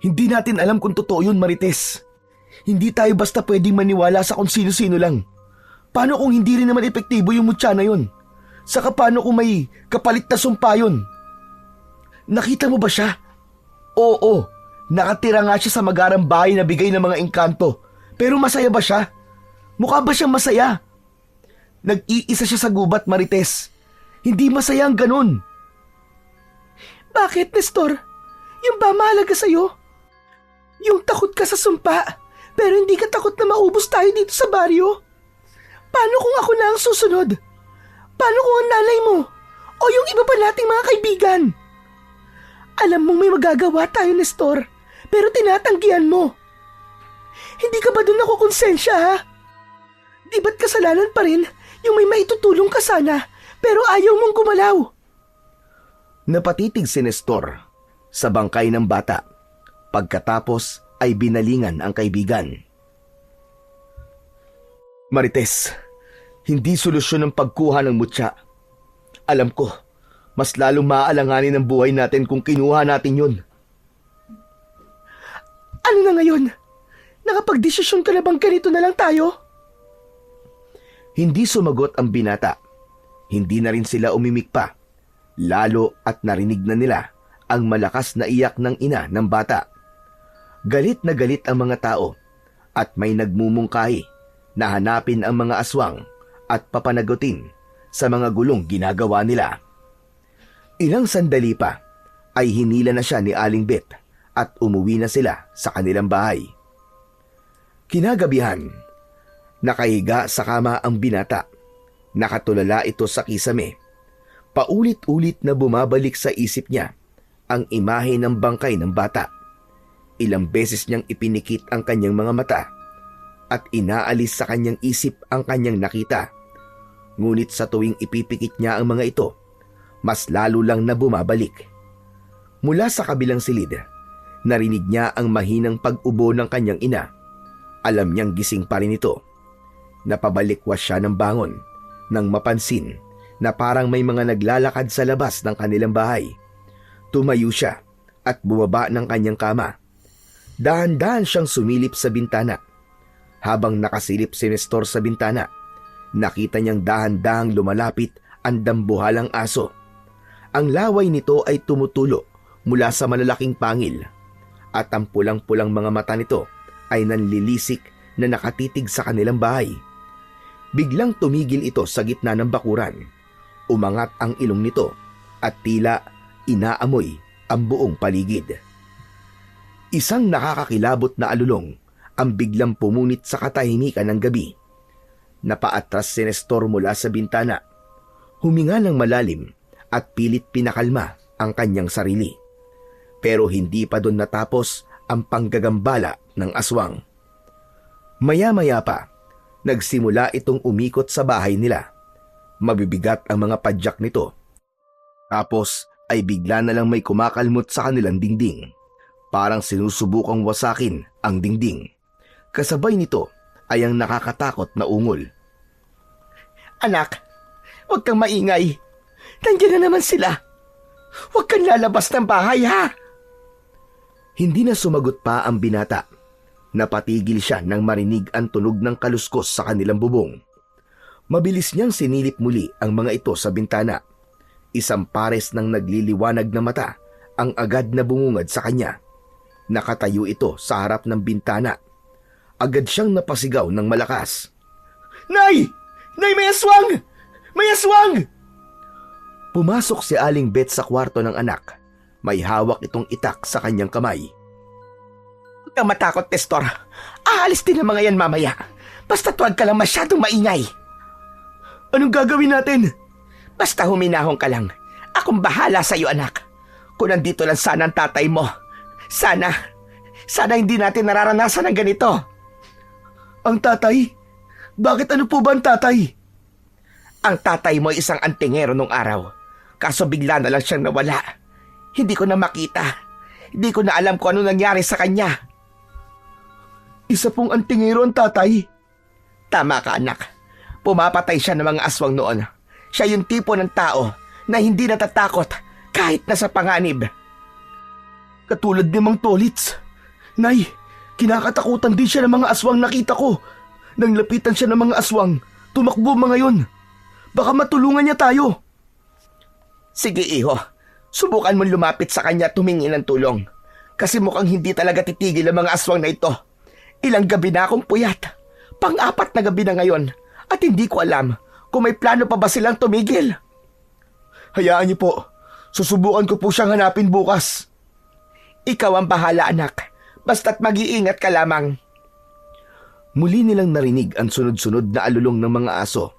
Hindi natin alam kung totoo yun, Marites. Hindi tayo basta pwedeng maniwala sa kung sino-sino lang. Paano kung hindi rin naman epektibo yung mutya na yun? Saka paano kung may kapalit na sumpa yun? Nakita mo ba siya? Oo, nakatira nga siya sa magarang bahay na bigay ng mga engkanto. Pero masaya ba siya? Mukha ba siyang masaya? Nag-iisa siya sa gubat, Marites. Hindi masaya ang ganun. Bakit, Nestor? Yung ba mahalaga sa'yo? Yung takot ka sa sumpa, pero hindi ka takot na maubos tayo dito sa baryo? Paano kung ako na ang susunod? Paano kung ang nanay mo O yung iba pa nating mga kaibigan? Alam mong may magagawa tayo, Nestor, pero tinatanggihan mo. Hindi ka ba doon nakukonsensya, ha? Di ba't kasalanan pa rin yung may maitutulong ka sana, pero ayaw mong gumalaw? Napatitig si Nestor sa bangkay ng bata. Pagkatapos ay binalingan ang kaibigan. Marites, hindi solusyon ang pagkuha ng mutya. Alam ko, mas lalong maaalanganin ang buhay natin kung kinuha natin yun. Ano na ngayon? Nakapag-desisyon ka na bang ganito na lang tayo? Hindi sumagot ang binata. Hindi na rin sila umimik pa. Lalo at narinig na nila ang malakas na iyak ng ina ng bata. Galit na galit ang mga tao at may nagmumungkahi na hanapin ang mga aswang at papanagutin sa mga gulong ginagawa nila. Ilang sandali pa ay hinila na siya ni Aling Bet at umuwi na sila sa kanilang bahay. Kinagabihan, nakahiga sa kama ang binata. Nakatulala ito sa kisame. Paulit-ulit na bumabalik sa isip niya ang imahe ng bangkay ng bata. Ilang beses niyang ipinikit ang kanyang mga mata at inaalis sa kanyang isip ang kanyang nakita. Ngunit sa tuwing ipipikit niya ang mga ito, mas lalo lang na bumabalik. Mula sa kabilang silid, narinig niya ang mahinang pag-ubo ng kanyang ina. Alam niyang gising pa rin ito. Napabalikwas siya ng bangon nang mapansin na parang may mga naglalakad sa labas ng kanilang bahay. Tumayo siya at bumaba ng kanyang kama. Dahan-dahan siyang sumilip sa bintana. Habang nakasilip si Nestor sa bintana, nakita niyang dahan-dahang lumalapit ang dambuhalang aso. Ang laway nito ay tumutulo mula sa malalaking pangil at ang pulang-pulang mga mata nito ay nanlilisik na nakatitig sa kanilang bahay. Biglang tumigil ito sa gitna ng bakuran. Umangat ang ilong nito at tila inaamoy ang buong paligid. Isang nakakakilabot na alulong ang biglang pumunit sa katahimikan ng gabi. Napaatras si Nestor mula sa bintana. Huminga ng malalim at pilit pinakalma ang kanyang sarili. Pero hindi pa doon natapos ang panggagambala ng aswang. Maya-maya pa, nagsimula itong umikot sa bahay nila. Mabibigat ang mga padyak nito. Tapos ay bigla na lang may kumakalmot sa kanilang dingding. Parang sinusubukang wasakin ang dingding. Kasabay nito ay ang nakakatakot na ungol. Anak, huwag kang maingay. Nandiyan na naman sila. Huwag kang lalabas ng bahay, ha? Hindi na sumagot pa ang binata. Napatigil siya nang marinig ang tunog ng kaluskos sa kanilang bubong. Mabilis niyang sinilip muli ang mga ito sa bintana. Isang pares ng nagliliwanag na mata ang agad na bumungad sa kanya. Nakatayo ito sa harap ng bintana. Agad siyang napasigaw ng malakas. Nay! Nay, may aswang! May aswang! Pumasok si Aling Bet sa kwarto ng anak. May hawak itong itak sa kanyang kamay. Huwag kang matakot, Nestor. Aalis din ang mga yan mamaya. Basta tuwag ka lang masyadong maingay. Anong gagawin natin? Basta huminahon ka lang. Akong bahala sa'yo, anak. Kung nandito lang sana ang tatay mo. Sana hindi natin nararanasan ang ganito. Ang tatay? Bakit ano po ba ang tatay? Ang tatay mo ay isang antingero nung araw. Kaso bigla na lang siyang nawala. Hindi ko na makita. Hindi ko na alam kung ano nangyari sa kanya. Isa pong antingero ang tatay? Tama ka, anak. Pumapatay siya ng mga aswang noon. Siya yung tipo ng tao na hindi natatakot kahit nasa panganib. Katulad ni Mang Tolits. Nay, kinakatakutan din siya ng mga aswang nakita ko. Nang lapitan siya ng mga aswang, tumakbo mga yon. Baka matulungan niya tayo. Sige, iho. Subukan mo lumapit sa kanya at tumingi ng tulong. Kasi mukhang hindi talaga titigil ang mga aswang na ito. Ilang gabi na akong puyat. Pang-apat na gabi na ngayon. At hindi ko alam kung may plano pa ba silang tumigil. Hayaan niyo po. Susubukan ko po siyang hanapin bukas. Ikaw ang bahala, anak. Basta't mag-iingat ka lamang. Muli nilang narinig ang sunod-sunod na alulong ng mga aso.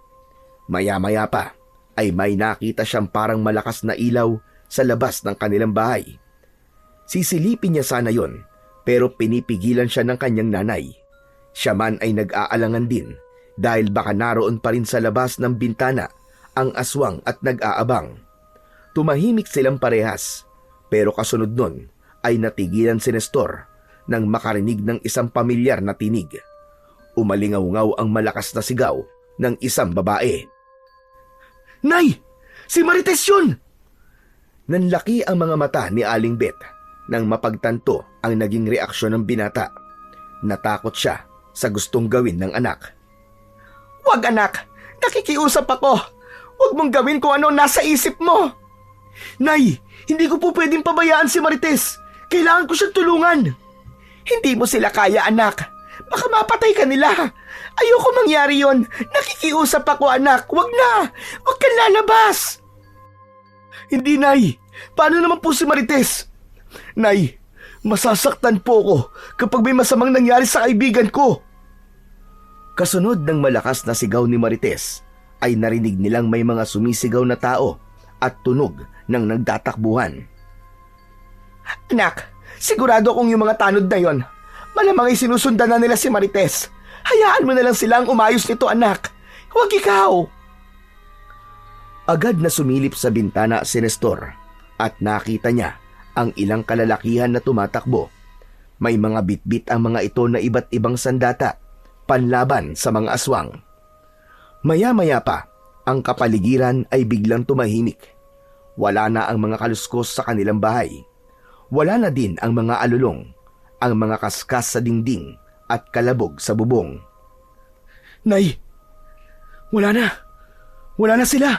Maya-maya pa ay may nakita siyang parang malakas na ilaw sa labas ng kanilang bahay. Sisilipin niya sana yon, pero pinipigilan siya ng kanyang nanay. Siya man ay nag-aalangan din dahil baka naroon pa rin sa labas ng bintana ang aswang at nag-aabang. Tumahimik silang parehas, pero kasunod nun ay natigilan si Nestor nang makarinig ng isang pamilyar na tinig. Umalingaw-ngaw ang malakas na sigaw ng isang babae. Nay! Si Marites yun! Nanlaki ang mga mata ni Aling Beth nang mapagtanto ang naging reaksyon ng binata. Natakot siya sa gustong gawin ng anak. Wag anak! Nakikiusap ako! Huwag mong gawin kung ano nasa isip mo! Nay! Hindi ko po pwedeng pabayaan si Marites! Kailangan ko siyang tulungan! Hindi mo sila kaya, anak! Baka mapatay ka nila! Ayoko mangyari yon! Nakikiusap ako, anak! Huwag na! Huwag kang lalabas! Hindi, Nay! Paano naman po si Marites? Nay, masasaktan po ako kapag may masamang nangyari sa kaibigan ko. Kasunod ng malakas na sigaw ni Marites, ay narinig nilang may mga sumisigaw na tao at tunog ng nagtatakbuhan. Anak, sigurado kong yung mga tanod na yon, malamang ay sinusundan na nila si Marites. Hayaan mo na lang silang umayos nito, anak. Huwag ikaw. Agad na sumilip sa bintana si Nestor at nakita niya ang ilang kalalakihan na tumatakbo. May mga bitbit ang mga ito na iba't ibang sandata, panlaban sa mga aswang. Maya-maya pa, ang kapaligiran ay biglang tumahimik. Wala na ang mga kaluskos sa kanilang bahay. Wala na din ang mga alulong, ang mga kaskas sa dingding at kalabog sa bubong. Nay, wala na. Wala na sila.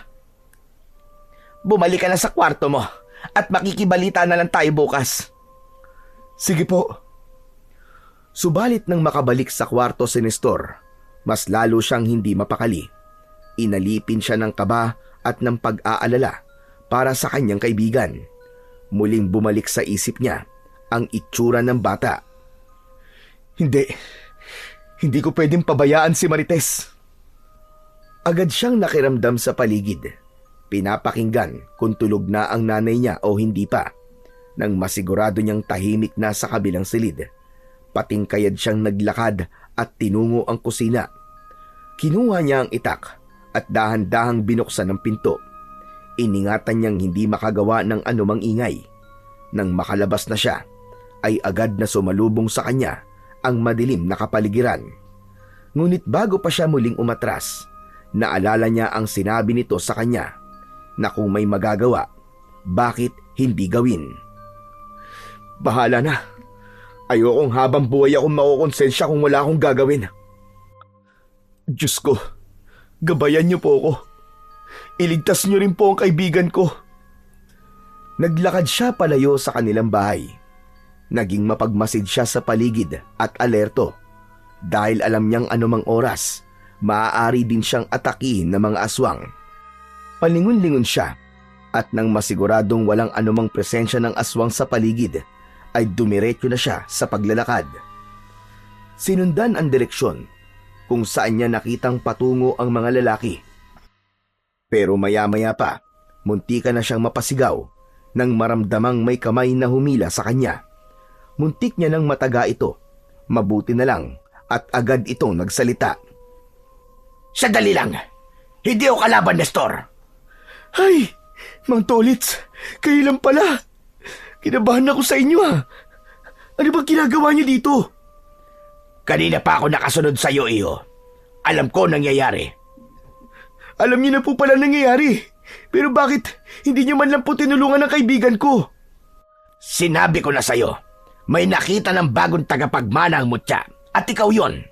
Bumalik ka na sa kwarto mo at makikibalita na lang tayo bukas. Sige po. Subalit nang makabalik sa kwarto si Nestor, mas lalo siyang hindi mapakali. Inalipin siya ng kaba at ng pag-aalala para sa kanyang kaibigan. Muling bumalik sa isip niya ang itsura ng bata. Hindi ko pwedeng pabayaan si Marites. Agad siyang nakiramdam sa paligid. Pinapakinggan kung tulog na ang nanay niya o hindi pa. Nang masigurado niyang tahimik na sa kabilang silid, patingkayad siyang naglakad at tinungo ang kusina. Kinuha niya ang itak at dahan-dahang binuksan ang pinto. Iningatan niyang hindi makagawa ng anumang ingay. Nang makalabas na siya, ay agad na sumalubong sa kanya ang madilim na kapaligiran. Ngunit bago pa siya muling umatras, naalala niya ang sinabi nito sa kanya na kung may magagawa, bakit hindi gawin? Bahala na. Ayokong habang buhay akong makukonsensya kung wala akong gagawin. Diyos ko, gabayan niyo po ako. Iligtas niyo rin po ang kaibigan ko. Naglakad siya palayo sa kanilang bahay. Naging mapagmasid siya sa paligid at alerto dahil alam niyang anumang oras, maaari din siyang atakihin ng mga aswang. Palingon-lingon siya at nang masiguradong walang anumang presensya ng aswang sa paligid, ay dumiretso na siya sa paglalakad. Sinundan ang direksyon kung saan niya nakitang patungo ang mga lalaki. Pero maya-maya pa, muntika na siyang mapasigaw nang maramdamang may kamay na humila sa kanya. Muntik niya nang mataga ito. Mabuti na lang at agad itong nagsalita. Sandali lang. Hindi ako kalaban, Nestor. Ay, Mang Tolits, kayo lang pala. Kinabahan ako sa inyo ha. Ano bang ginagawa niyo dito? Kanina pa ako nakasunod sa iyo, iho. Alam ko nangyayari. Alam niyo na po pala nangyayari. Pero bakit hindi niyo man lang po tinulungan ng kaibigan ko? Sinabi ko na sa iyo, may nakita ng bagong tagapagmana ang mutya at ikaw yon.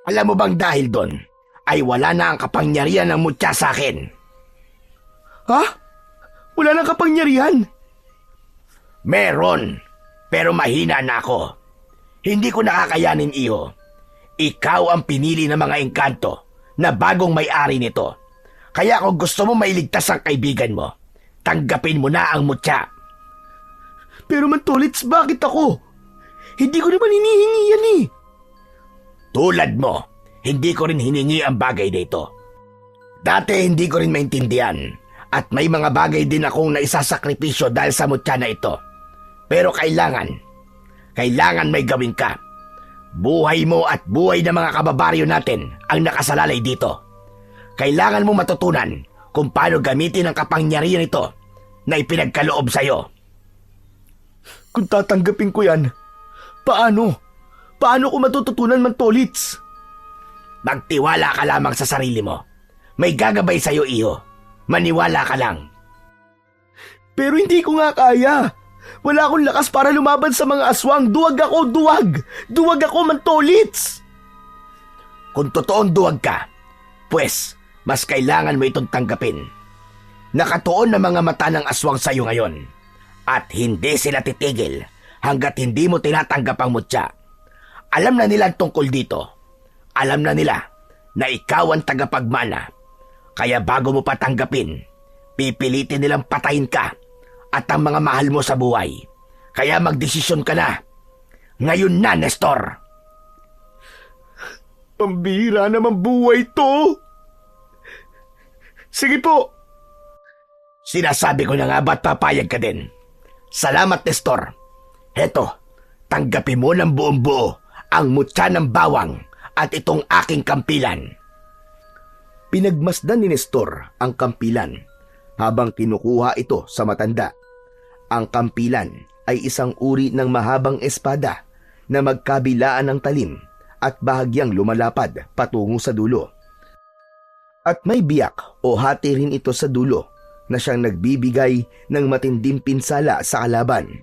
Alam mo bang dahil doon ay wala na ang kapangyarihan ng mutya sa akin? Ha? Wala nang kapangyarihan? Meron, pero mahina na ako. Hindi ko nakakayanin, iho. Ikaw ang pinili ng mga engkanto na bagong may-ari nito. Kaya kung gusto mo mailigtas ang kaibigan mo, tanggapin mo na ang mutya. Pero Man Tolits, bakit ako? Hindi ko naman hinihingi yan eh. Tulad mo, hindi ko rin hiningi ang bagay na ito. Dati hindi ko rin maintindihan at may mga bagay din akong naisasakripisyo dahil sa mutya na ito. Pero kailangan may gawin ka. Buhay mo at buhay ng mga kababaryo natin ang nakasalalay dito. Kailangan mo matutunan kung paano gamitin ang kapangyarihan ito na ipinagkaloob sa'yo. Kung tatanggapin ko yan, paano? Paano ko matututunan, Mantolits? Magtiwala ka lamang sa sarili mo. May gagabay sa'yo, iho. Maniwala ka lang. Pero hindi ko nga kaya. Wala akong lakas para lumaban sa mga aswang. Duwag ako, duwag! Duwag ako, Mantolits! Kung totoong duwag ka, pues mas kailangan mo itong tanggapin. Nakatuon na mga mata ng aswang sa'yo ngayon at hindi sila titigil hanggat hindi mo tinatanggap ang mutya. Alam na nila tungkol dito. Alam na nila na ikaw ang tagapagmana. Kaya bago mo pa tanggapin, pipilitin nilang patayin ka at ang mga mahal mo sa buhay. Kaya magdesisyon ka na. Ngayon na, Nestor! Pambihira naman buhay to! Sige po! Sinasabi ko na nga ba't papayag ka din? Salamat, Nestor. Heto, tanggapin mo ng buong buo ang mutya ng bawang at itong aking kampilan. Pinagmasdan ni Nestor ang kampilan habang kinukuha ito sa matanda. Ang kampilan ay isang uri ng mahabang espada na magkabilaan ng talim at bahagyang lumalapad patungo sa dulo. At may biyak o hati rin ito sa dulo na siyang nagbibigay ng matinding pinsala sa kalaban.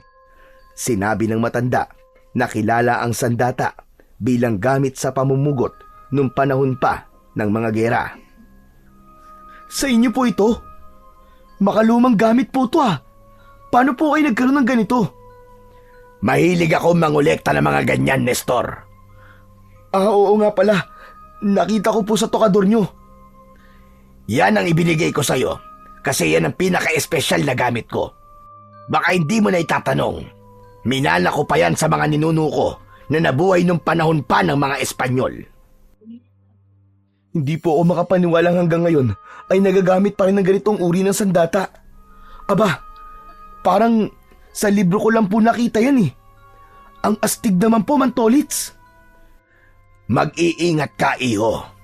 Sinabi ng matanda na kilala ang sandata bilang gamit sa pamumugot nung panahon pa ng mga gera. Sa inyo po ito? Makalumang gamit po ito ah. Paano po kayo nagkaroon ng ganito? Mahilig ako mangolekta ng mga ganyan, Nestor. Oo nga pala. Nakita ko po sa tokador nyo. Yan ang ibinigay ko sa'yo kasi yan ang pinaka-espesyal na gamit ko. Baka hindi mo na itatanong. Minana ko pa yan sa mga ninuno ko na nabuhay nung panahon pa ng mga Espanyol. Hindi po ako makapaniwalang hanggang ngayon ay nagagamit pa rin ng ganitong uri ng sandata. Aba, parang sa libro ko lang po nakita yan eh. Ang astig naman po, Mantolits. Mag-iingat ka, iho.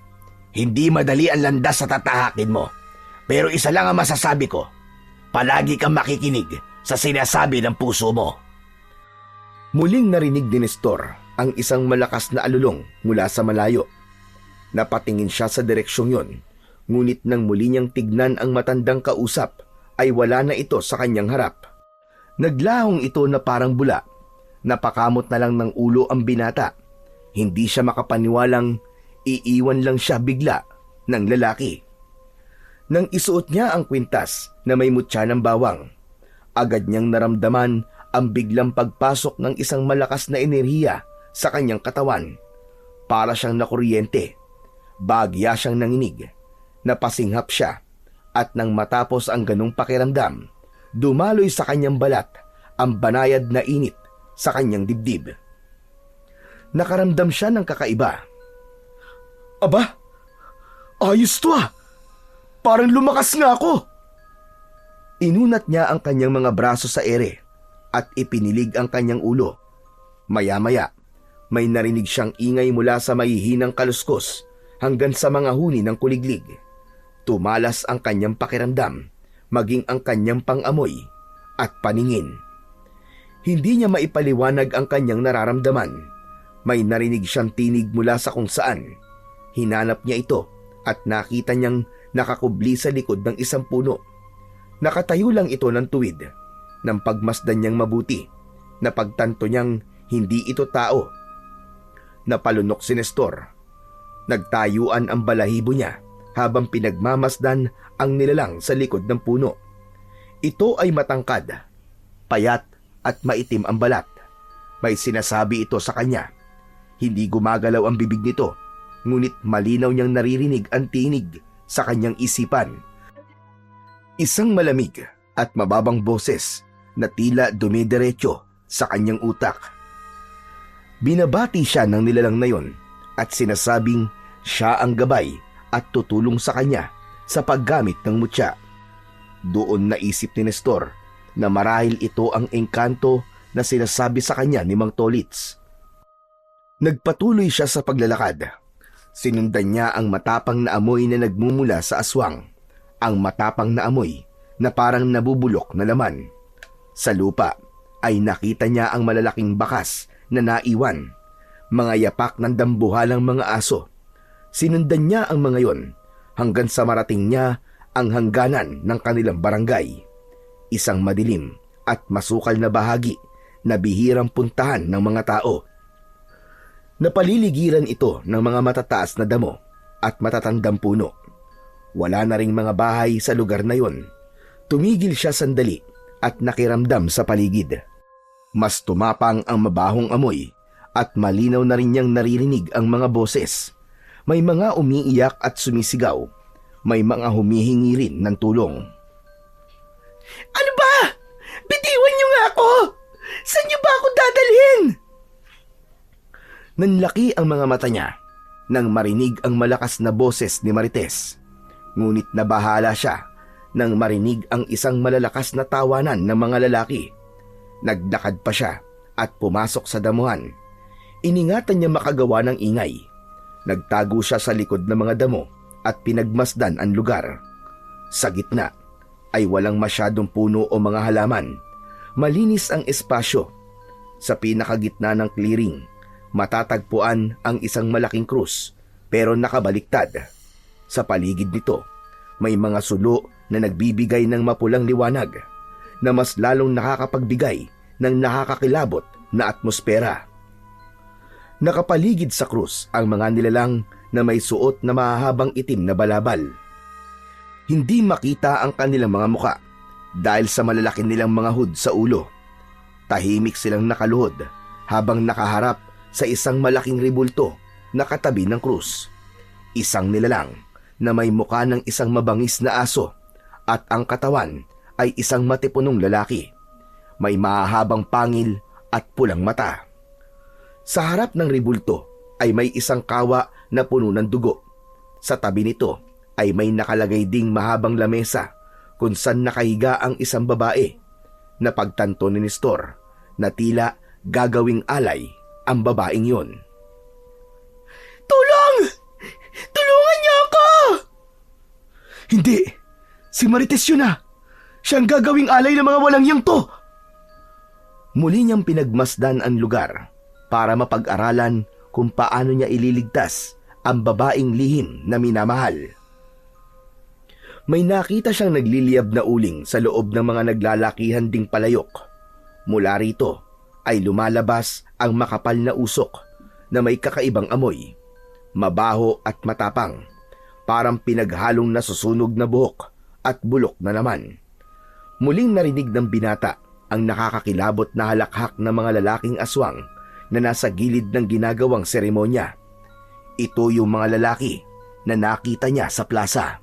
Hindi madali ang landas sa tatahakin mo. Pero isa lang ang masasabi ko. Palagi kang makikinig sa sinasabi ng puso mo. Muling narinig ni Nestor ang isang malakas na alulong mula sa malayo. Napatingin siya sa direksyong yon, ngunit nang muli niyang tignan ang matandang kausap, ay wala na ito sa kanyang harap. Naglahong ito na parang bula. Napakamot na lang ng ulo ang binata. Hindi siya makapaniwalang iiwan lang siya bigla ng lalaki. Nang isuot niya ang kwintas na may mutya ng bawang, agad niyang naramdaman ang biglang pagpasok ng isang malakas na enerhiya sa kanyang katawan. Para siyang nakuryente. Bagya siyang nanginig. Napasinghap siya at nang matapos ang ganong pakiramdam, dumaloy sa kanyang balat ang banayad na init sa kanyang dibdib. Nakaramdam siya ng kakaiba. Aba, ayos to ah! Parang lumakas nga ako! Inunat niya ang kanyang mga braso sa ere at ipinilig ang kanyang ulo. Maya-maya, may narinig siyang ingay mula sa mahihinang kaluskos hanggang sa mga huni ng kuliglig. Tumalas ang kanyang pakiramdam, maging ang kanyang pangamoy at paningin. Hindi niya maipaliwanag ang kanyang nararamdaman. May narinig siyang tinig mula sa kung saan. Hinanap niya ito at nakita niyang nakakubli sa likod ng isang puno. Nakatayo lang ito ng tuwid. Nang pagmasdan niyang mabuti, napagtanto niyang hindi ito tao. Napalunok si Nestor. Nagtayuan ang balahibo niya habang pinagmamasdan ang nilalang sa likod ng puno. Ito ay matangkad, payat at maitim ang balat. May sinasabi ito sa kanya. Hindi gumagalaw ang bibig nito, ngunit malinaw niyang naririnig ang tinig sa kanyang isipan. Isang malamig at mababang boses na tila dumidiretso sa kanyang utak. Binabati siya ng nilalang na yon at sinasabing siya ang gabay at tutulong sa kanya sa paggamit ng mutya. Doon naisip ni Nestor na marahil ito ang engkanto na sinasabi sa kanya ni Mang Tolits. Nagpatuloy siya sa paglalakad. Sinundan niya ang matapang na amoy na nagmumula sa aswang. Ang matapang na amoy na parang nabubulok na laman. Sa lupa ay nakita niya ang malalaking bakas na naiwan. Mga yapak ng dambuhalang mga aso. Sinundan niya ang mga yon hanggang sa marating niya ang hangganan ng kanilang barangay. Isang madilim at masukal na bahagi na bihirang puntahan ng mga tao. Napaliligiran ito ng mga matataas na damo at matatandang puno. Wala na ring mga bahay sa lugar na yon. Tumigil siya sandali at nakiramdam sa paligid. Mas tumapang ang mabahong amoy at malinaw na rin niyang naririnig ang mga boses. May mga umiiyak at sumisigaw. May mga humihingi rin ng tulong. Ano ba? Bitiwan niyo nga ako! Saan niyo ba ako dadalhin? Nanlaki ang mga mata niya nang marinig ang malakas na boses ni Marites. Ngunit nabahala siya nang marinig ang isang malalakas na tawanan ng mga lalaki. Naglakad pa siya at pumasok sa damuhan. Iningatan niya makagawa ng ingay. Nagtago siya sa likod ng mga damo at pinagmasdan ang lugar. Sa gitna ay walang masyadong puno o mga halaman. Malinis ang espasyo. Sa pinakagitna ng clearing, matatagpuan ang isang malaking krus pero nakabaliktad. Sa paligid nito, may mga sulo na nagbibigay ng mapulang liwanag na mas lalong nakakapagbigay ng nakakakilabot na atmosfera. Nakapaligid sa krus ang mga nilalang na may suot na mahahabang itim na balabal. Hindi makita ang kanilang mga muka dahil sa malalaki nilang mga hood sa ulo. Tahimik silang nakaluhod habang nakaharap sa isang malaking ribulto na katabi ng krus. Isang nilalang na may muka ng isang mabangis na aso at ang katawan ay isang matipunong lalaki. May mahahabang pangil at pulang mata. Sa harap ng ribulto ay may isang kawa na puno ng dugo. Sa tabi nito ay may nakalagay ding mahabang lamesa kung saan nakahiga ang isang babae. Napagtanto ni Nestor na tila gagawing alay ang babaeng yon. Tulong! Tulungan niyo ako! Hindi! Si Marites yun na! Siyang gagawing alay ng mga walang yang to! Muli niyang pinagmasdan ang lugar para mapag-aralan kung paano niya ililigtas ang babaeng lihim na minamahal. May nakita siyang nagliliyab na uling sa loob ng mga naglalakihan ding palayok. Mula rito ay lumalabas ang makapal na usok na may kakaibang amoy. Mabaho at matapang, parang pinaghalong nasusunog na buhok at bulok na naman. Muling narinig ng binata ang nakakakilabot na halakhak ng mga lalaking aswang na nasa gilid ng ginagawang seremonya. Ito yung mga lalaki na nakita niya sa plaza.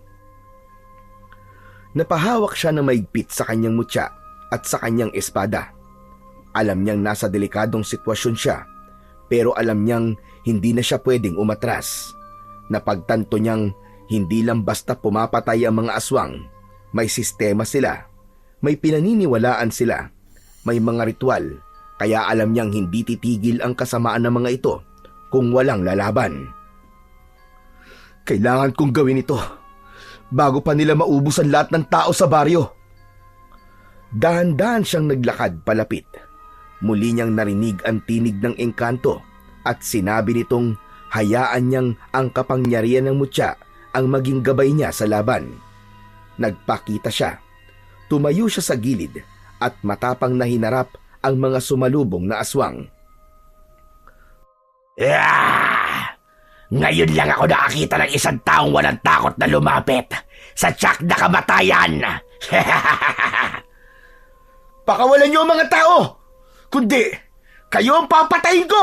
Napahawak siya ng maigpit sa kanyang mutya at sa kanyang espada. Alam niyang nasa delikadong sitwasyon siya, pero alam niyang hindi na siya pwedeng umatras. Napagtanto niyang hindi lang basta pumapatay ang mga aswang. May sistema sila. May pinaniniwalaan sila. May mga ritual. Kaya alam niyang hindi titigil ang kasamaan ng mga ito kung walang lalaban. Kailangan kong gawin ito bago pa nila maubos ang lahat ng tao sa baryo. Dahan-dahan siyang naglakad palapit. Muli niyang narinig ang tinig ng engkanto at sinabi nitong hayaan niyang ang kapangyarihan ng mutya ang maging gabay niya sa laban. Nagpakita siya. Tumayo siya sa gilid at matapang na hinarap ang mga sumalubong na aswang. Ngayon lang ako nakakita ng isang taong walang takot na lumapit sa tiyak na kamatayan. Pakawalan niyo ang mga tao! Kundi, kayo ang papatayin ko!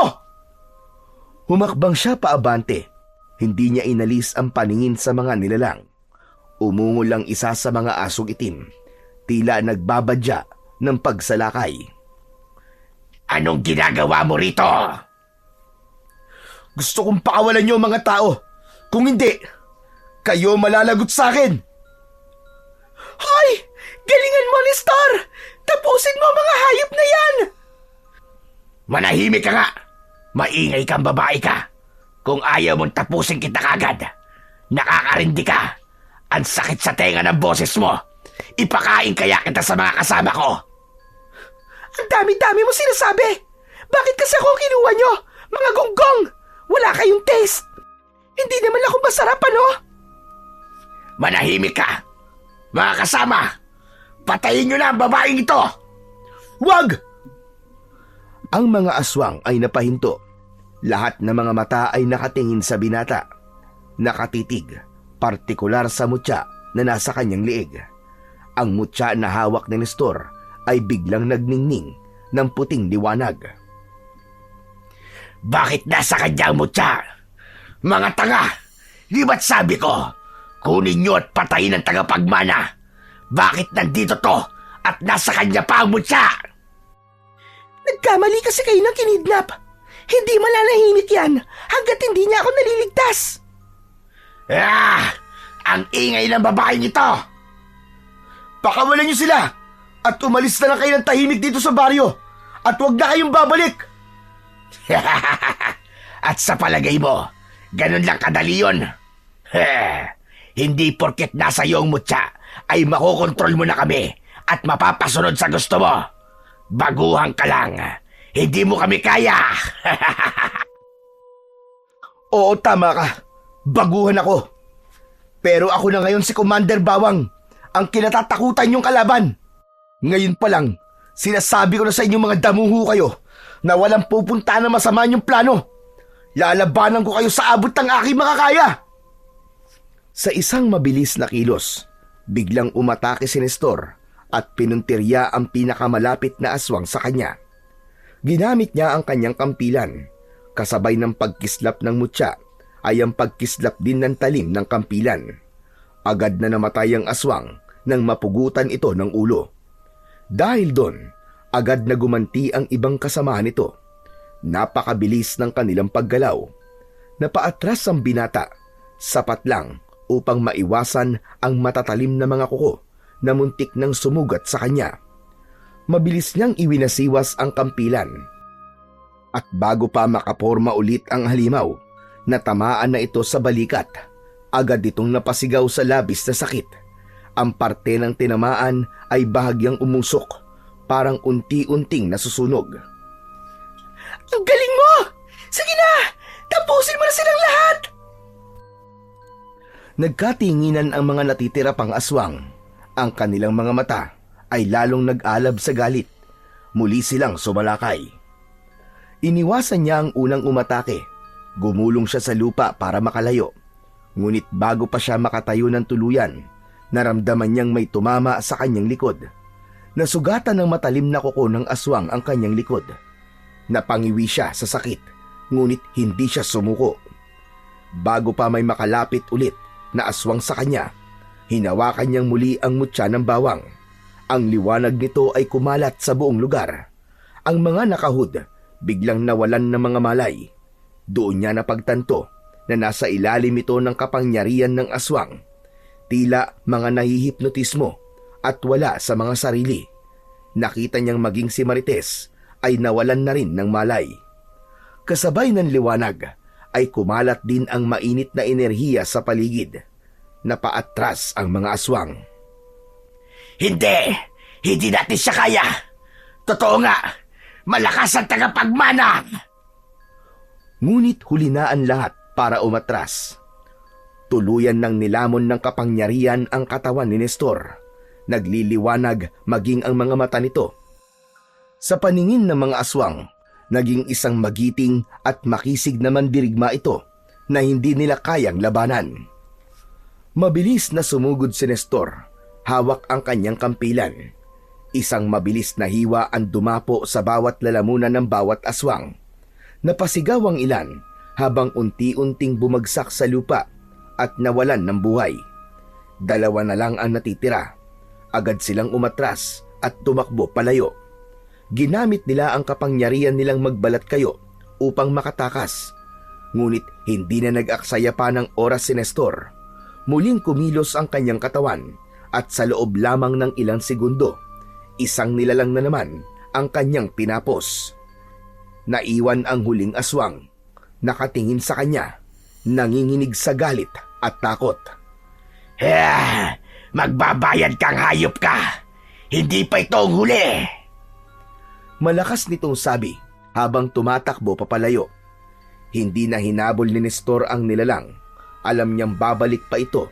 Humakbang siya paabante. Hindi niya inalis ang paningin sa mga nilalang. Umungol lang isa sa mga asong itim. Tila nagbabadya ng pagsalakay. Anong ginagawa mo rito? Gusto kong pakawalan niyo ang mga tao. Kung hindi, kayo malalagot sa akin. Hoy! Galingan mo, Nestor! Tapusin mo ang mga hayop na yan! Manahimik ka nga! Maingay kang babae ka! Kung ayaw mong tapusin kita kagad, nakakarindi ka! Ang sakit sa tenga ng boses mo! Ipakain kaya kita sa mga kasama ko! Ang dami-dami mo sinasabi! Bakit kasi ako kinuha nyo? Mga gonggong! Wala kayong taste! Hindi naman ako masarap, ano? Manahimik ka! Mga kasama! Patayin nyo na ang babaeng ito! Wag! Ang mga aswang ay napahinto. Lahat ng mga mata ay nakatingin sa binata. Nakatitig, partikular sa mutya na nasa kanyang liig. Ang mutya na hawak ni Nestor ay biglang nagningning ng puting liwanag. Bakit nasa kanya ang mutya? Mga tanga! Di ba't sabi ko, kunin nyo at patayin ang tagapagmana? Bakit nandito to at nasa kanya pa ang mutya? Nagkamali kasi kayo ng kinidnap. Hindi malalahimik yan hanggat hindi niya ako naliligtas. Ang ingay ng babaeng ito! Pakawalan niyo sila at umalis na lang kayo ng tahimik dito sa baryo at huwag na kayong babalik. At sa palagay mo, ganun lang kadali yun. Hindi porket nasa iyo ang mutya ay makokontrol mo na kami at mapapasunod sa gusto mo. Baguhan ka lang. Hindi mo kami kaya. Oo, tama ka. Baguhan ako. Pero ako na ngayon si Commander Bawang, ang kinatatakutan niyong kalaban. Ngayon pa lang, sinasabi ko na sa inyong mga damuho kayo na walang pupunta na masama niyong plano. Lalabanan ko kayo sa abot ng aking makakaya. Sa isang mabilis na kilos, biglang umatake si Nestor at pinuntirya ang pinakamalapit na aswang sa kanya. Ginamit niya ang kanyang kampilan. Kasabay ng pagkislap ng mutya ay ang pagkislap din ng talim ng kampilan. Agad na namatay ang aswang nang mapugutan ito ng ulo. Dahil doon, agad na gumanti ang ibang kasama nito. Napakabilis ng kanilang paggalaw. Napaatras ang binata, sapat lang upang maiwasan ang matatalim na mga kuko na muntik nang sumugat sa kanya. Mabilis niyang iwinasiwas ang kampilan. At bago pa makaporma ulit ang halimaw, natamaan na ito sa balikat. Agad itong napasigaw sa labis na sakit. Ang parte ng tinamaan ay bahagyang umusok, parang unti-unting nasusunog. Ang galing mo! Sige na! Tapusin mo na silang lahat! Nagkatinginan ang mga natitira pang aswang. Ang kanilang mga mata ay lalong nag-alab sa galit. Muli silang sumalakay. Iniwasan niya ang unang umatake. Gumulong siya sa lupa para makalayo. Ngunit bago pa siya makatayo ng tuluyan, naramdaman niyang may tumama sa kanyang likod. Nasugatan ng matalim na kuko ng aswang ang kanyang likod. Napangiwi siya sa sakit, ngunit hindi siya sumuko. Bago pa may makalapit ulit na aswang sa kanya, hinawakan niyang muli ang mutya ng bawang. Ang liwanag nito ay kumalat sa buong lugar. Ang mga nakahud biglang nawalan ng mga malay. Doon niya napagtanto na nasa ilalim ito ng kapangyarihan ng aswang. Tila mga nahihipnotismo at wala sa mga sarili. Nakita niyang maging si Marites ay nawalan na rin ng malay. Kasabay ng liwanag ay kumalat din ang mainit na enerhiya sa paligid. Napaatras ang mga aswang. Hindi! Hindi natin siya kaya! Totoo nga! Malakas ang tagapagmana! Ngunit huli na ang lahat para umatras. Tuluyan ng nilamon ng kapangyarihan ang katawan ni Nestor. Nagliliwanag maging ang mga mata nito. Sa paningin ng mga aswang, naging isang magiting at makisig na mandirigma ito na hindi nila kayang labanan. Mabilis na sumugod si Nestor. Hawak ang kanyang kampilan. Isang mabilis na hiwa ang dumapo sa bawat lalamunan ng bawat aswang. Napasigaw ang ilan habang unti-unting bumagsak sa lupa at nawalan ng buhay. Dalawa na lang ang natitira. Agad silang umatras at tumakbo palayo. Ginamit nila ang kapangyarihan nilang magbalat kayo upang makatakas. Ngunit hindi na nag-aksaya pa ng oras si Nestor. Muling kumilos ang kanyang katawan At sa loob lamang ng ilang segundo, isang nilalang na naman ang kanyang pinapos. Naiwan ang huling aswang, nakatingin sa kanya, nanginginig sa galit at takot. Magbabayad kang hayop ka! Hindi pa ito ang huli! Malakas nitong sabi habang tumatakbo papalayo. Hindi na hinabol ni Nestor ang nilalang. Alam niyang babalik pa ito.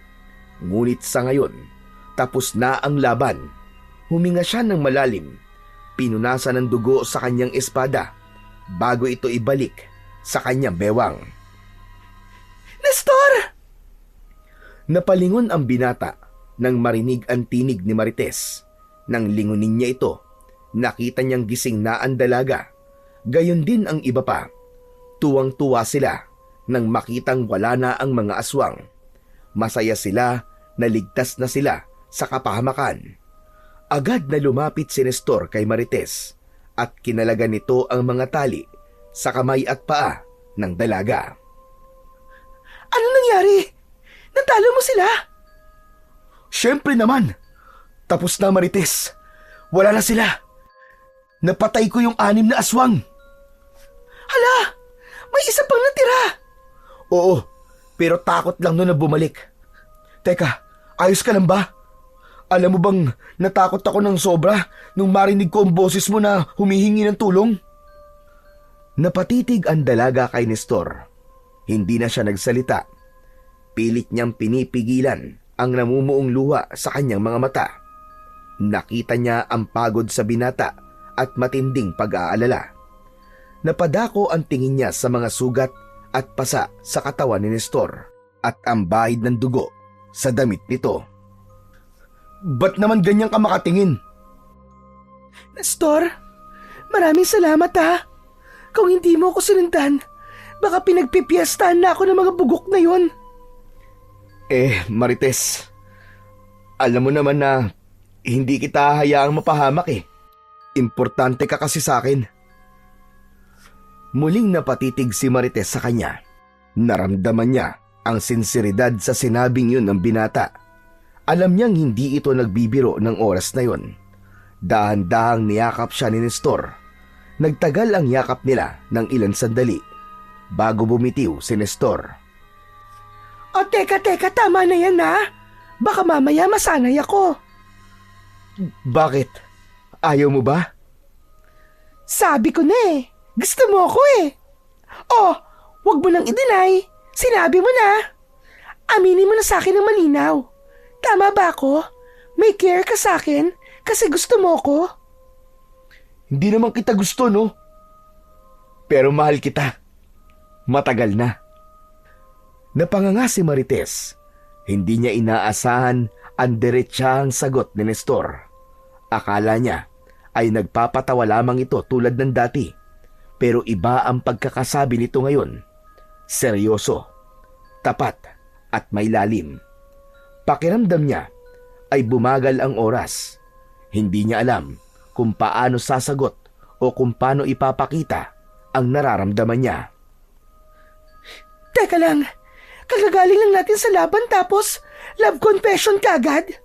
Ngunit sa ngayon, tapos na ang laban. Huminga siya ng malalim. Pinunasan ng dugo sa kanyang espada bago ito ibalik sa kanyang bewang. Nestor! Napalingon ang binata nang marinig ang tinig ni Marites. Nang lingunin niya ito, nakita niyang gising na ang dalaga. Gayon din ang iba pa. Tuwang-tuwa sila nang makitang wala na ang mga aswang. Masaya sila na ligtas na sila sa kapahamakan. Agad na lumapit si Nestor kay Marites at kinalagan nito ang mga tali sa kamay at paa ng dalaga. Ano nangyari? Natalo mo sila? Siyempre naman! Tapos na, Marites. Wala na sila. Napatay ko yung 6 na aswang. Hala! May isa pang natira! Oo, pero takot lang nun na bumalik. Teka, ayos ka lang ba? Alam mo bang natakot ako ng sobra nung marinig ko ang boses mo na humihingi ng tulong? Napatitig ang dalaga kay Nestor. Hindi na siya nagsalita. Pilit niyang pinipigilan ang namumuong luha sa kanyang mga mata. Nakita niya ang pagod sa binata at matinding pag-aalala. Napadako ang tingin niya sa mga sugat at pasa sa katawan ni Nestor at ang bahid ng dugo sa damit nito. Ba't naman ganyan ka makatingin? Nestor, maraming salamat ha. Kung hindi mo ako sinundan, baka pinagpipiestahan na ako ng mga bugok na yon. Marites, alam mo naman na hindi kita hayaang mapahamak eh. Importante ka kasi sa akin. Muling napatitig si Marites sa kanya. Naramdaman niya ang sinseridad sa sinabing yun ng binata. Alam niyang hindi ito nagbibiro ng oras na yon. Dahan-dahang niyakap siya ni Nestor. Nagtagal ang yakap nila ng ilang sandali bago bumitiw si Nestor. O teka, tama na yan ha. Baka mamaya masanay ako. Bakit? Ayaw mo ba? Sabi ko na eh. Gusto mo ako eh. Oh, wag mo nang i-deny. Sinabi mo na. Aminin mo na sa akin ng malinaw. Tama ba ako? May care ka sa akin kasi gusto mo ko? Hindi naman kita gusto, no? Pero mahal kita. Matagal na. Napanganga si Marites. Hindi niya inaasahan ang diretsahang sagot ni Nestor. Akala niya ay nagpapatawa lamang ito tulad ng dati. Pero iba ang pagkakasabi nito ngayon. Seryoso, tapat at may lalim. Pakiramdam niya ay bumagal ang oras. Hindi niya alam kung paano sasagot o kung paano ipapakita ang nararamdaman niya. Teka lang, kagagaling lang natin sa laban tapos love confession kagad?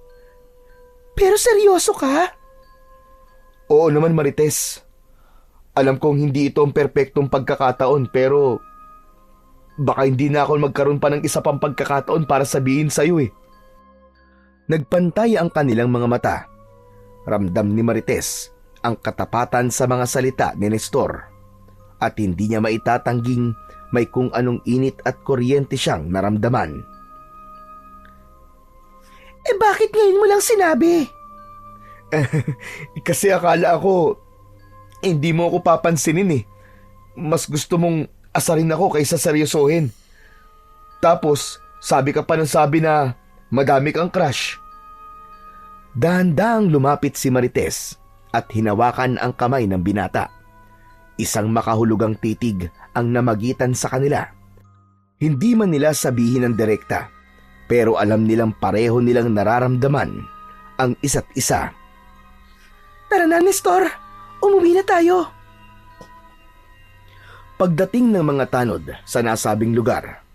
Pero seryoso ka? Oo naman, Marites. Alam kong hindi ito ang perpektong pagkakataon pero baka hindi na ako magkaroon pa ng isa pang pagkakataon para sabihin sa'yo eh. Nagpantay ang kanilang mga mata. Ramdam ni Marites ang katapatan sa mga salita ni Nestor at hindi niya maitatangging may kung anong init at kuryente siyang naramdaman. Bakit ngayon mo lang sinabi? Kasi akala ko hindi mo ako papansinin eh. Mas gusto mong asarin ako kaysa seryosohin. Tapos sabi ka pa ng sabi na madami kang crush. Dahan-dahang lumapit si Marites at hinawakan ang kamay ng binata. Isang makahulugang titig ang namagitan sa kanila. Hindi man nila sabihin ng direkta, pero alam nilang pareho nilang nararamdaman ang isa't isa. Tara na, Nestor. Umuwi na tayo. Pagdating ng mga tanod sa nasabing lugar,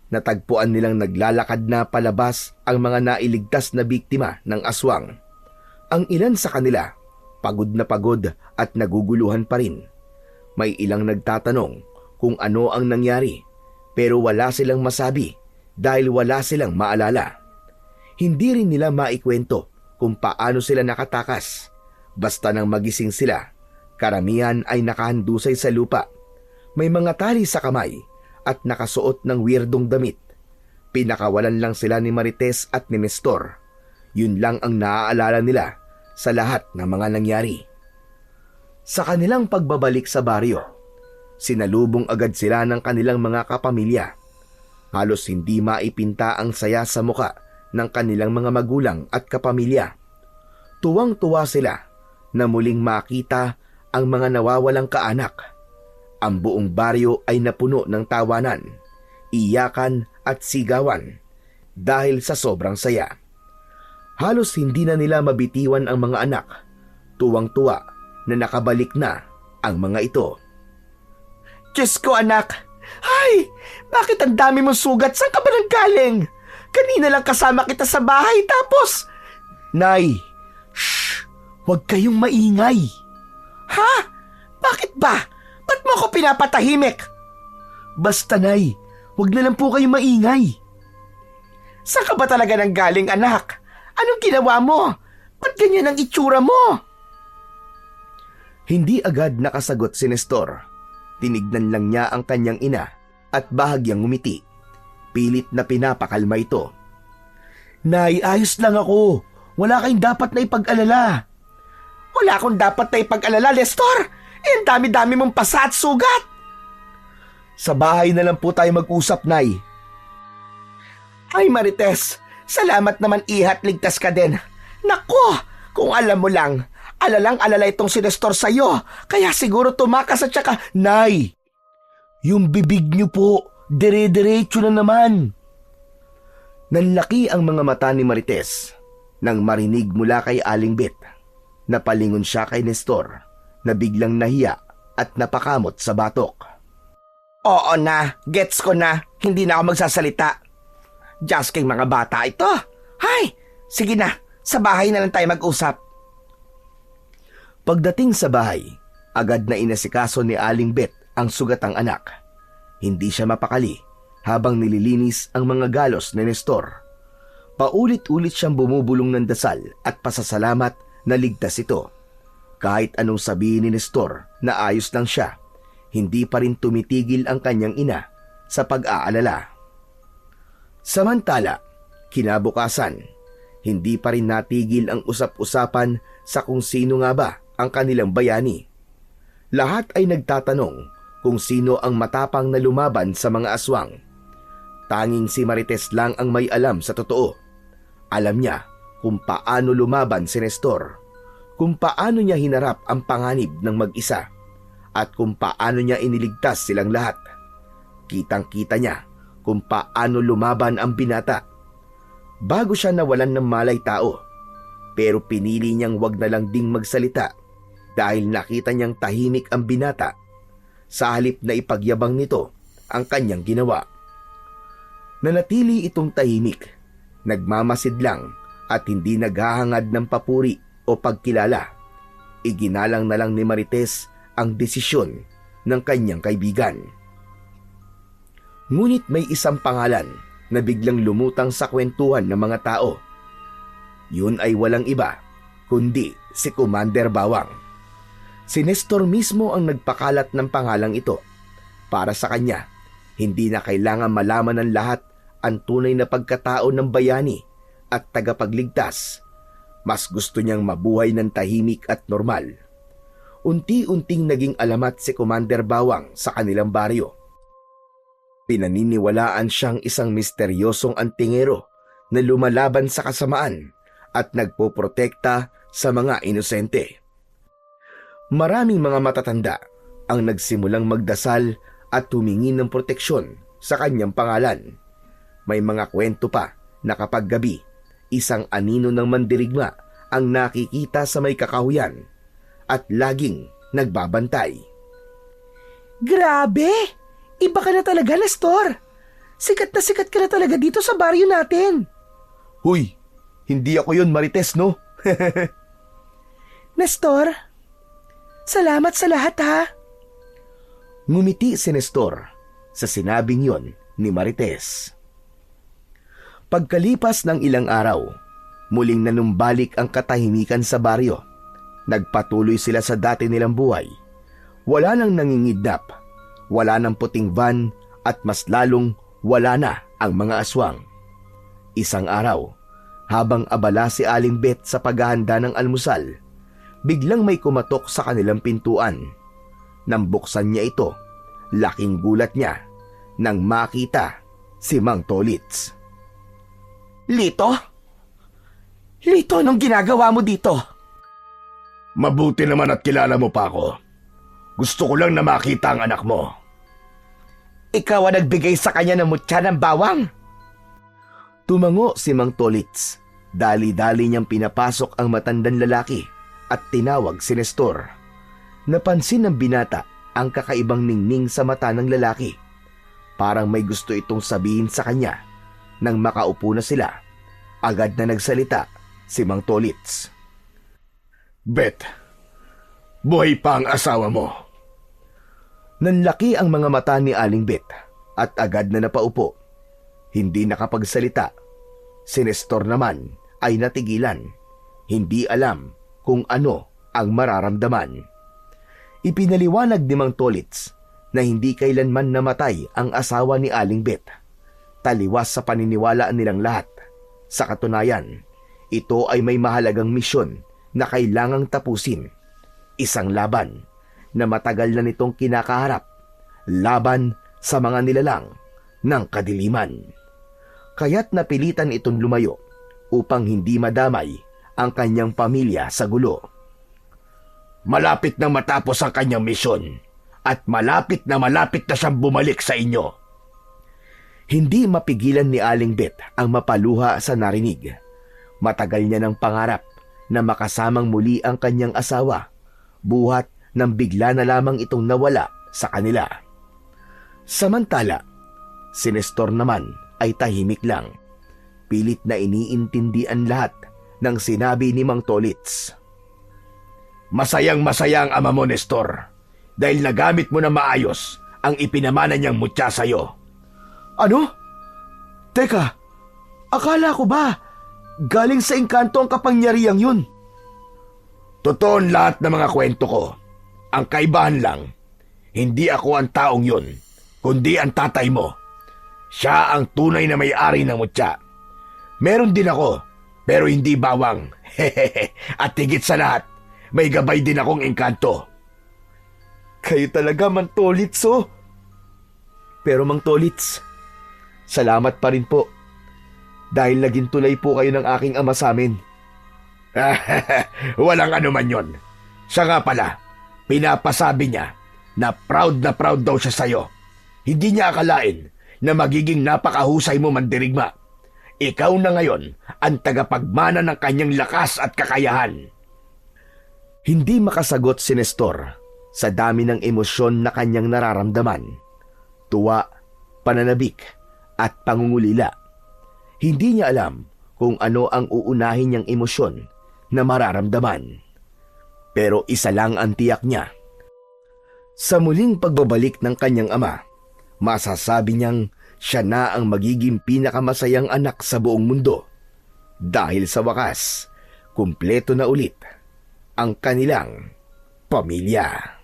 Natagpuan nilang naglalakad na palabas ang mga nailigtas na biktima ng aswang. Ang ilan sa kanila, pagod na pagod at naguguluhan pa rin. May ilang nagtatanong kung ano ang nangyari, pero wala silang masabi dahil wala silang maalala. Hindi rin nila maikwento kung paano sila nakatakas. Basta nang magising sila, karamihan ay nakahandusay sa lupa. May mga tali sa kamay at nakasuot ng weirdong damit. Pinakawalan lang sila ni Marites at ni Nestor. Yun lang ang naaalala nila sa lahat ng mga nangyari. Sa kanilang pagbabalik sa baryo, sinalubong agad sila ng kanilang mga kapamilya. Halos hindi maipinta ang saya sa muka ng kanilang mga magulang at kapamilya. Tuwang-tuwa sila na muling makita ang mga nawawalang kaanak. Ang buong baryo ay napuno ng tawanan, iyakan at sigawan dahil sa sobrang saya. Halos hindi na nila mabitiwan ang mga anak. Tuwang-tuwa na nakabalik na ang mga ito. Diyos ko, anak! Ay! Bakit ang dami mong sugat? Saan ka ba nanggaling? Kanina lang kasama kita sa bahay tapos... Nay, Shh! Huwag kayong maingay! Ha? Bakit ba? Ba't mo ako pinapatahimik? basta nay, huwag na lang po kayo maingay. Saan ka ba talaga nanggaling, anak? Anong ginawa mo? Ba't ganyan ang itsura mo? Hindi agad nakasagot si Nestor. Tinignan lang niya ang kanyang ina at bahagyang ngumiti. Pilit na pinapakalma ito. Nay, ayos lang ako. Wala kayong dapat na ipag-alala. Wala akong dapat na ipag-alala, Nestor. Ang dami-dami mong pasa at sugat. Sa bahay na lang po tayo mag-usap, Nay. Ay, Marites, salamat naman ihat, ligtas ka din. Nako, kung alam mo lang, alalang-alala itong si Nestor sa'yo, kaya siguro tumakas at saka... Nay, yung bibig niyo po, dire-diretso na naman. Nanlaki ang mga mata ni Marites nang marinig mula kay Aling Bet. Napalingon siya kay Nestor na biglang nahiya at napakamot sa batok. Oo na, gets ko na, hindi na ako magsasalita. Just kay mga bata ito. Hay, sige na, sa bahay na lang tayo mag-usap. Pagdating sa bahay, agad na inasikaso ni Aling Bet ang sugatang anak. Hindi siya mapakali habang nililinis ang mga galos ni Nestor. Paulit-ulit siyang bumubulong ng dasal at pasasalamat na ligtas ito. Kahit anong sabihin ni Nestor na ayos lang siya, hindi pa rin tumitigil ang kanyang ina sa pag-aalala. Samantala, kinabukasan, hindi pa rin natigil ang usap-usapan sa kung sino nga ba ang kanilang bayani. Lahat ay nagtatanong kung sino ang matapang na lumaban sa mga aswang. Tanging si Marites lang ang may alam sa totoo. Alam niya kung paano lumaban si Nestor, kung paano niya hinarap ang panganib ng mag-isa, at kung paano niya iniligtas silang lahat. Kitang-kita niya kung paano lumaban ang binata. Bago siya nawalan ng malay tao, pero pinili niyang wag na lang ding magsalita dahil nakita niyang tahimik ang binata sa halip na ipagyabang nito ang kanyang ginawa. Nanatili itong tahimik, nagmamasid lang at hindi naghahangad ng papuri o pagkilala. Iginalang na lang ni Marites ang desisyon ng kanyang kaibigan. Ngunit may isang pangalan na biglang lumutang sa kwentuhan ng mga tao. Yun ay walang iba kundi si Commander Bawang. Si Nestor mismo ang nagpakalat ng pangalang ito. Para sa kanya, hindi na kailangan malaman ng lahat ang tunay na pagkatao ng bayani at tagapagligtas. Mas gusto niyang mabuhay ng tahimik at normal. Unti-unting naging alamat si Commander Bawang sa kanilang baryo. Pinaniniwalaan siyang isang misteryosong antingero na lumalaban sa kasamaan at nagpoprotekta sa mga inosente. Maraming mga matatanda ang nagsimulang magdasal at humingi ng proteksyon sa kanyang pangalan. May mga kwento pa na kapag gabi, isang anino ng mandirigma ang nakikita sa may kakahuyan at laging nagbabantay. Grabe! Iba ka na talaga, Nestor. Sikat na sikat ka na talaga dito sa baryo natin. Huy, hindi ako yun, Marites, no? Nestor, salamat sa lahat ha. Ngumiti si Nestor sa sinabing yon ni Marites. Pagkalipas ng ilang araw, muling nanumbalik ang katahimikan sa baryo. Nagpatuloy sila sa dati nilang buhay. Wala nang nangingidnap, wala nang puting van at mas lalong wala na ang mga aswang. Isang araw, habang abala si Aling Bet sa paghahanda ng almusal, biglang may kumatok sa kanilang pintuan. Nang buksan niya ito, laking gulat niya nang makita si Mang Tolits. Lito? Lito, anong ginagawa mo dito? Mabuti naman at kilala mo pa ako. Gusto ko lang na makita ang anak mo. Ikaw ang nagbigay sa kanya ng mutya ng bawang? Tumango si Mang Tolits. Dali-dali niyang pinapasok ang matandang lalaki at tinawag si Nestor. Napansin ng binata ang kakaibang ningning sa mata ng lalaki. Parang may gusto itong sabihin sa kanya. Nang makaupo na sila, agad na nagsalita si Mang Tolits. Bet, buhay pa ang asawa mo. Nanlaki ang mga mata ni Aling Bet at agad na napaupo. Hindi nakapagsalita. Si Nestor naman ay natigilan. Hindi alam kung ano ang mararamdaman. Ipinaliwanag ni Mang Tolits na hindi kailanman namatay ang asawa ni Aling Bet. Taliwas sa paniniwalaan nilang lahat. Sa katunayan, ito ay may mahalagang misyon na kailangang tapusin. Isang laban na matagal na nitong kinakaharap. Laban sa mga nilalang ng kadiliman. Kaya't napilitan itong lumayo upang hindi madamay ang kanyang pamilya sa gulo. Malapit nang matapos ang kanyang misyon at malapit na siyang bumalik sa inyo. Hindi mapigilan ni Aling Bet ang mapaluha sa narinig. Matagal niya ng pangarap na makasamang muli ang kanyang asawa, buhat nang bigla na lamang itong nawala sa kanila. Samantala, si Nestor naman ay tahimik lang. Pilit na iniintindihan lahat ng sinabi ni Mang Tolits. Masayang-masaya ang ama mo, Nestor, dahil nagamit mo na maayos ang ipinamana niyang mutya sa'yo. Ano? Teka, akala ko ba galing sa engkanto ang kapangyarihang yun? Totoo lahat ng mga kwento ko. Ang kaibahan lang, hindi ako ang taong yun, kundi ang tatay mo. Siya ang tunay na may-ari ng mutya. Meron din ako, pero hindi bawang. At higit sa lahat, may gabay din akong engkanto. Kayo talaga, Mang Tolits, oh. Pero Mang Tolits, salamat pa rin po. Dahil naging tulay po kayo ng aking ama sa amin. Walang anuman yon. Siya nga pala, pinapasabi niya na proud daw siya sa'yo. Hindi niya akalain na magiging napakahusay mo mandirigma. Ikaw na ngayon ang tagapagmana ng kanyang lakas at kakayahan. Hindi makasagot si Nestor sa dami ng emosyon na kanyang nararamdaman. Tuwa, pananabik, at pangungulila. Hindi niya alam kung ano ang uunahin niyang emosyon na mararamdaman. Pero isa lang ang tiyak niya. Sa muling pagbabalik ng kanyang ama, masasabi niyang siya na ang magiging pinakamasayang anak sa buong mundo. Dahil sa wakas, kumpleto na ulit ang kanilang pamilya.